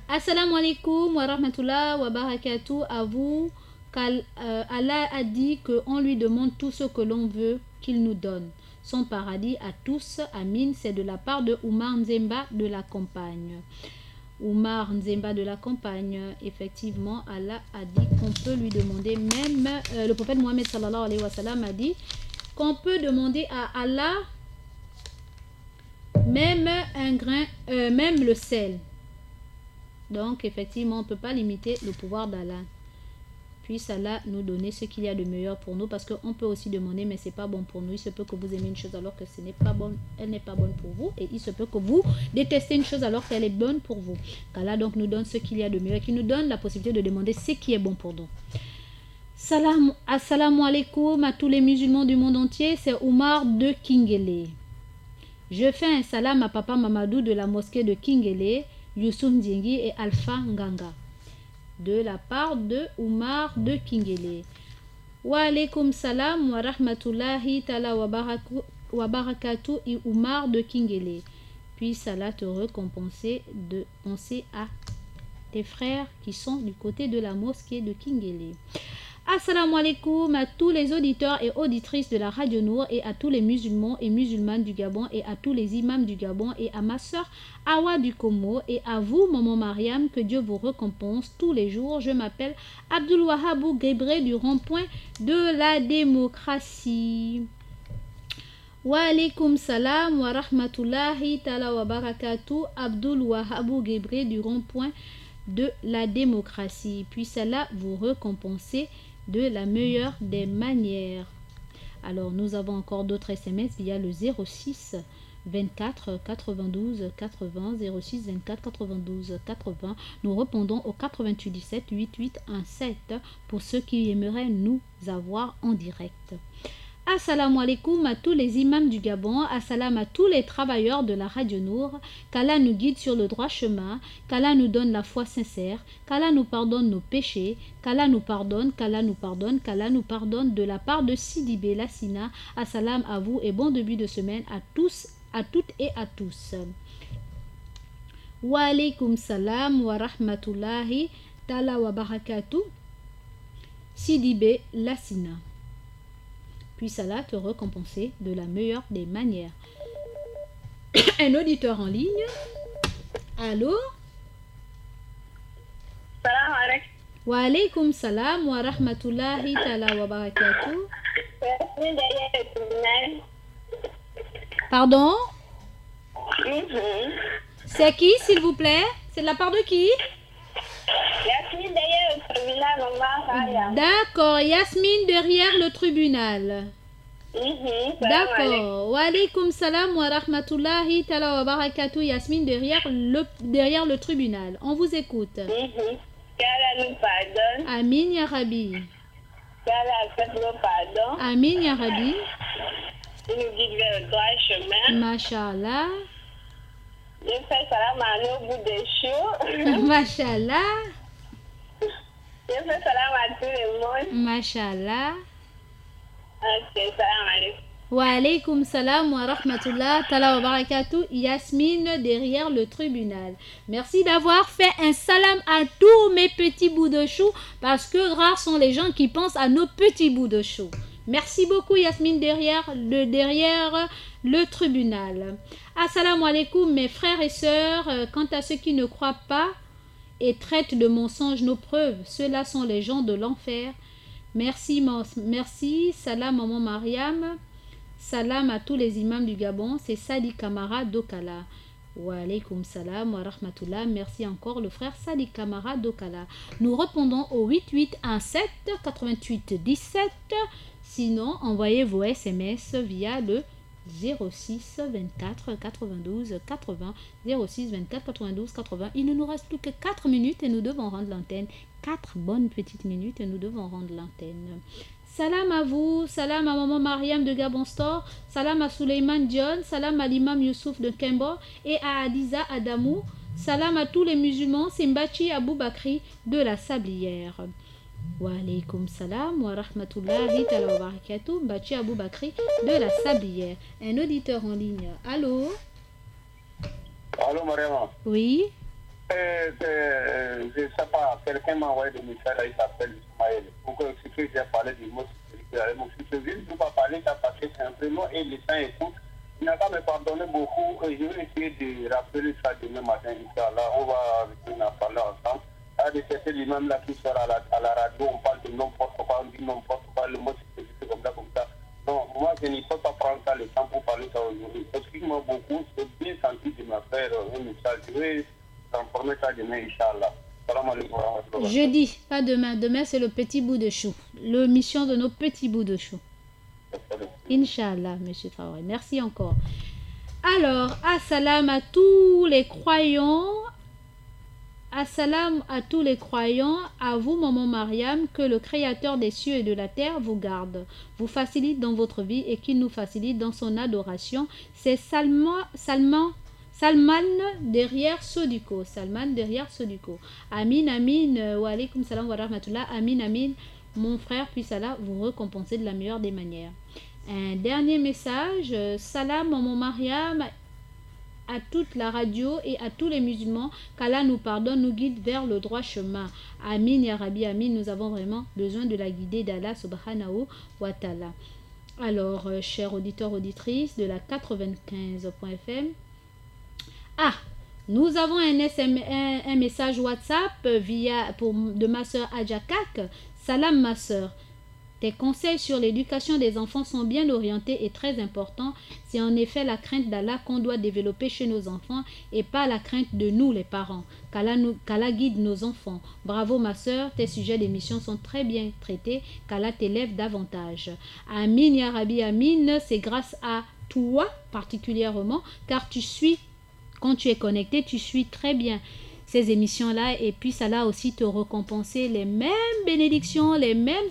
Assalamu alaikum wa rahmatullah wa barakatuh à vous. Allah a dit qu'on lui demande tout ce que l'on veut qu'il nous donne. Son paradis à tous, amin. C'est de la part de Oumar Nzemba de la Campagne. Oumar Nzemba de la Campagne, effectivement, Allah a dit qu'on peut lui demander, même le prophète Mohammed sallallahu alayhi wa sallam a dit qu'on peut demander à Allah même un grain, même le sel. Donc, effectivement, on ne peut pas limiter le pouvoir d'Allah. Puisse Allah nous donner ce qu'il y a de meilleur pour nous, parce qu'on peut aussi demander mais c'est pas bon pour nous. Il se peut que vous aimez une chose alors que ce n'est pas bon, elle n'est pas bonne pour vous, et il se peut que vous détestez une chose alors qu'elle est bonne pour vous. Qu'Allah donc nous donne ce qu'il y a de meilleur, qui nous donne la possibilité de demander ce qui est bon pour nous. Assalamu alaikum à tous les musulmans du monde entier, c'est Oumar de Kingele. Je fais un salam à Papa Mamadou de la mosquée de Kingele, Youssouf Ndiengi et Alpha Nganga. De la part de Oumar de Kingele. Wa alaikum salam wa rahmatullahi ta'ala wa barakatuh et Oumar de Kingele. Puisse Allah te récompenser de penser à tes frères qui sont du côté de la mosquée de Kingele. Assalamu alaikum à tous les auditeurs et auditrices de la Radio Nour et à tous les musulmans et musulmanes du Gabon et à tous les imams du Gabon et à ma soeur Awa du Congo et à vous, maman Mariam, que Dieu vous récompense tous les jours. Je m'appelle Abdul Wahabou Gebré du rond-point de la démocratie. Wa alaikum salam wa rahmatullahi ta'ala wa barakatuh. Abdul Wahabou Gebré du rond-point de la démocratie. Puisse Allah vous récompenser de la meilleure des manières. Alors, nous avons encore d'autres SMS via le 06 24 92 80 06 24 92 80. Nous répondons au 88 17 88 17 pour ceux qui aimeraient nous avoir en direct. Assalamu alaikum à tous les imams du Gabon, assalam à tous les travailleurs de la Radio Nour, qu'Allah nous guide sur le droit chemin, qu'Allah nous donne la foi sincère, qu'Allah nous pardonne nos péchés, qu'Allah nous pardonne, qu'Allah nous pardonne, qu'Allah nous pardonne de la part de Sidibé Lassina. Assalam à vous et bon début de semaine à tous, à toutes et à tous. Wa alaikum salam wa rahmatullahi ta'ala wa barakatuh. Sidibé Lassina. Puisse Allah te récompenser de la meilleure des manières. Un auditeur en ligne. Allô? Salam alaikum. Wa alaikum salam wa rahmatullahi ta'ala wa barakatuh. Pardon? C'est qui, s'il vous plaît? C'est de la part de qui? Yasmine derrière le tribunal, maman. D'accord, Yasmine derrière le tribunal. D'accord. Wa alaikum salam wa rahmatullahi ta'ala wa barakatuh. Yasmine derrière le tribunal. On vous écoute. Qu'Allah nous pardonne. Amin ya Rabbi. Qu'Allah accepte nos pardons. Amin ya Rabbi. Il nous guide vers le droit chemin. Masha'Allah. Je fais salam à nos bouts de chou. Masha'Allah. Je fais salam à tout le monde. Masha'Allah. Ok, salam alaikum. Wa alaikum salam wa rahmatullah ta'ala wa barakatuh. Yasmine derrière le tribunal. Merci d'avoir fait un salam à tous mes petits bouts de chou parce que rares sont les gens qui pensent à nos petits bouts de chou. Merci beaucoup Yasmine derrière le tribunal. Assalamu alaikum mes frères et sœurs. Quant à ceux qui ne croient pas et traitent de mensonges nos preuves, ceux-là sont les gens de l'enfer. Merci, salam maman Mariam. Salam à tous les imams du Gabon. C'est Sadi Kamara d'Okala. Wa alaikum salam wa rahmatullah. Merci encore le frère Sadi Kamara d'Okala. Nous répondons au 8817 88 17. Sinon, envoyez vos SMS via le 06 24 92 80 06 24 92 80. Il ne nous reste plus que 4 minutes et nous devons rendre l'antenne. 4 bonnes petites minutes et nous devons rendre l'antenne. Salam à vous, salam à maman Mariam de Gabon Store, salam à Suleiman Dion, salam à l'imam Youssouf de Kembo et à Adiza Adamou, salam à tous les musulmans, Simbachi Aboubakri de la Sablière. Wa alaikum salam wa rahmatullahi ta'ala wa barakatuh. Bachi Aboubakri de la Sablière. Un auditeur en ligne. Allô? Allô, Mariama? Oui? Je ne sais pas, quelqu'un m'a envoyé des messages, il s'appelle Ismaël. Pour que ce que j'ai parlé du mot spirituel, je ne veux pas parler ça parce que c'est un peu long et les gens écoutent. Il n'a qu'à me pardonner beaucoup. Je vais essayer de rappeler ça demain matin. Inch'Allah, on va revenir en parler ensemble. C'est l'imam là qui sort à la radio, on parle de n'importe quoi, on dit n'importe quoi, le mot c'est comme ça. Non, moi je ne peux pas prendre ça le temps pour parler ça aujourd'hui. Excuse-moi beaucoup, c'est bien senti de me faire un message. Je vais transformer ça demain, Inch'Allah. Salam alaikum. Jeudi, pas demain. Demain c'est le petit bout de chou. Le mission de nos petits bouts de chou. Inch'Allah, monsieur Traoré. Merci encore. Alors, assalam à tous les croyants. Assalam à tous les croyants, à vous, maman Mariam, que le Créateur des cieux et de la terre vous garde, vous facilite dans votre vie et qu'il nous facilite dans son adoration. C'est Salman derrière Sodiko. Salman derrière Sodiko. Amin, amin. Wa alaikum salam wa rahmatullah. Amin, amin. Mon frère, puisse Allah vous récompenser de la meilleure des manières. Un dernier message. Salam, maman Mariam. à toute la radio et à tous les musulmans, qu'Allah nous pardonne, nous guide vers le droit chemin. Amin, ya Rabbi, Amin. Nous avons vraiment besoin de la guidée d'Allah subhanahu wa ta'ala. Alors, chers auditeurs, auditrices de la 95.fm, nous avons un message WhatsApp de ma soeur Adjakak. Salam ma soeur. Tes conseils sur l'éducation des enfants sont bien orientés et très importants. C'est en effet la crainte d'Allah qu'on doit développer chez nos enfants et pas la crainte de nous les parents. Qu'Allah guide nos enfants. Bravo ma soeur, tes sujets d'émission sont très bien traités. Qu'Allah t'élève davantage. Amin ya Rabbi, Amin. C'est grâce à toi particulièrement car quand tu es connecté, tu suis très bien ces émissions-là et puis ça va aussi te récompenser les mêmes bénédictions, les mêmes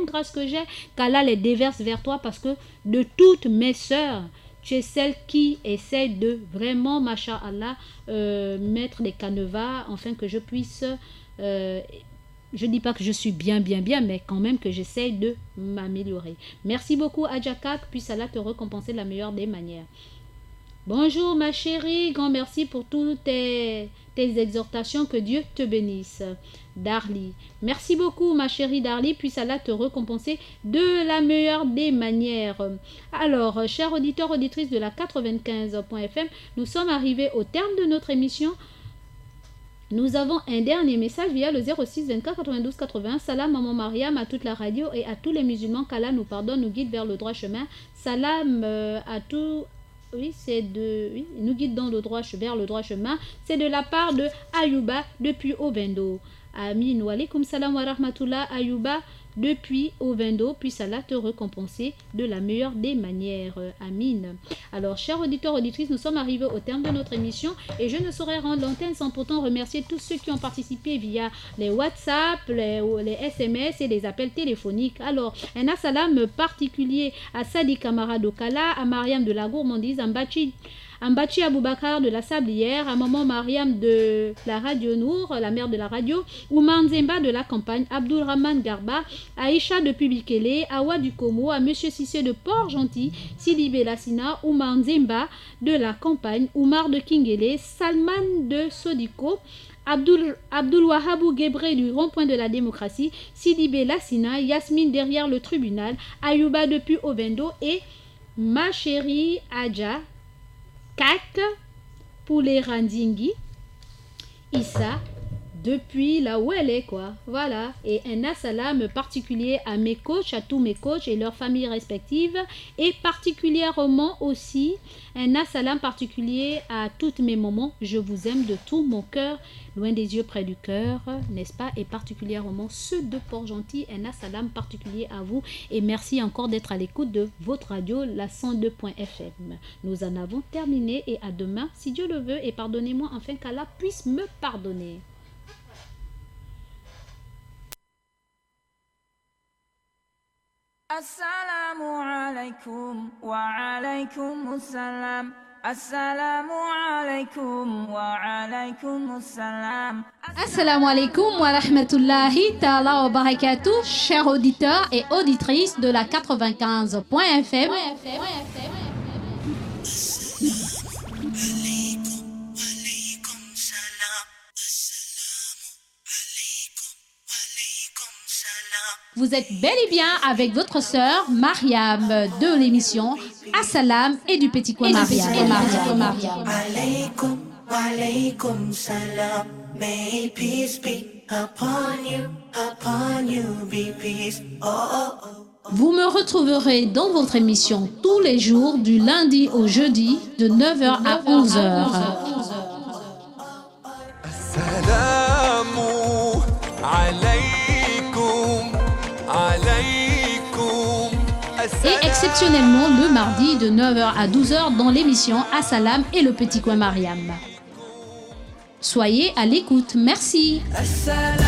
grâces que j'ai, qu'Allah les déverse vers toi parce que de toutes mes sœurs, tu es celle qui essaie de vraiment, masha'Allah, mettre des canevas afin que je puisse... je ne dis pas que je suis bien, mais quand même que j'essaie de m'améliorer. Merci beaucoup Adjakak, puis Allah te récompenser de la meilleure des manières. Bonjour ma chérie, grand merci pour toutes tes exhortations, que Dieu te bénisse. Darly, merci beaucoup ma chérie Darly, puis Allah te récompenser de la meilleure des manières. Alors, chers auditeurs, auditrices de la 95.fm, nous sommes arrivés au terme de notre émission. Nous avons un dernier message via le 06 24 92 80. Salam maman Mariam, à toute la radio et à tous les musulmans, qu'Allah nous pardonne, nous guide vers le droit chemin. Salam à tous. Oui, nous guide vers le droit chemin. C'est de la part de Ayouba depuis Ovendo. Amin wa alaykum salam wa rahmatullah Ayouba depuis Ovendo. Puis Allah te récompenser de la meilleure des manières. Amin. Alors, chers auditeurs, auditrices, nous sommes arrivés au terme de notre émission et je ne saurais rendre l'antenne sans pourtant remercier tous ceux qui ont participé via les WhatsApp, les SMS et les appels téléphoniques. Alors, un assalam particulier à Sadi Kamara Dokala, à Mariam de la Gourmandise, à Mbachi Aboubakar de la Sablière, à maman Mariam de la Radio Nour, la mère de la radio, Oumar Nzemba de la campagne, Abdul Rahman Garba, Aïcha de Publikele, Awa du Como, à Monsieur Cissé de Port-Gentil, Sidi Belassina, Oumar Nzemba de la campagne, Oumar de Kingele, Salman de Sodiko, Abdul Wahabou Gebre du rond-point de la démocratie, Sidi Belassina, Yasmine derrière le tribunal, Ayouba depuis Ovendo et ma chérie Adja Kak pour les Randingi, Issa depuis là où elle est quoi, voilà. Et un assalam particulier à mes coachs, à tous mes coachs et leurs familles respectives, et particulièrement aussi un assalam particulier à toutes mes mamans. Je vous aime de tout mon cœur, loin des yeux, près du cœur, n'est-ce pas, et particulièrement ceux de Port-Gentil. Un assalam particulier à vous et merci encore d'être à l'écoute de votre radio, la 102.fm. Nous en avons terminé et à demain si Dieu le veut, et pardonnez-moi enfin qu'Allah puisse me pardonner. Assalamu alaikum wa alaikum assalam. Assalamu alaikum wa alaikum assalam. Assalamu alaikum wa rahmatullahi ta'ala wa barakatuh, chers auditeurs et auditrices de la 95.fm. Vous êtes bel et bien avec votre sœur Mariam de l'émission Assalam et du Petit Coin Mariam. Alaykum, alaykum salam. May peace be upon you, be peace. Oh, oh, oh. Vous me retrouverez dans votre émission tous les jours du lundi au jeudi de 9h à 11h. Assalamu alaykum. Et exceptionnellement le mardi de 9h à 12h dans l'émission Assalam et le Petit Coin Mariam. Soyez à l'écoute. Merci. Assalam.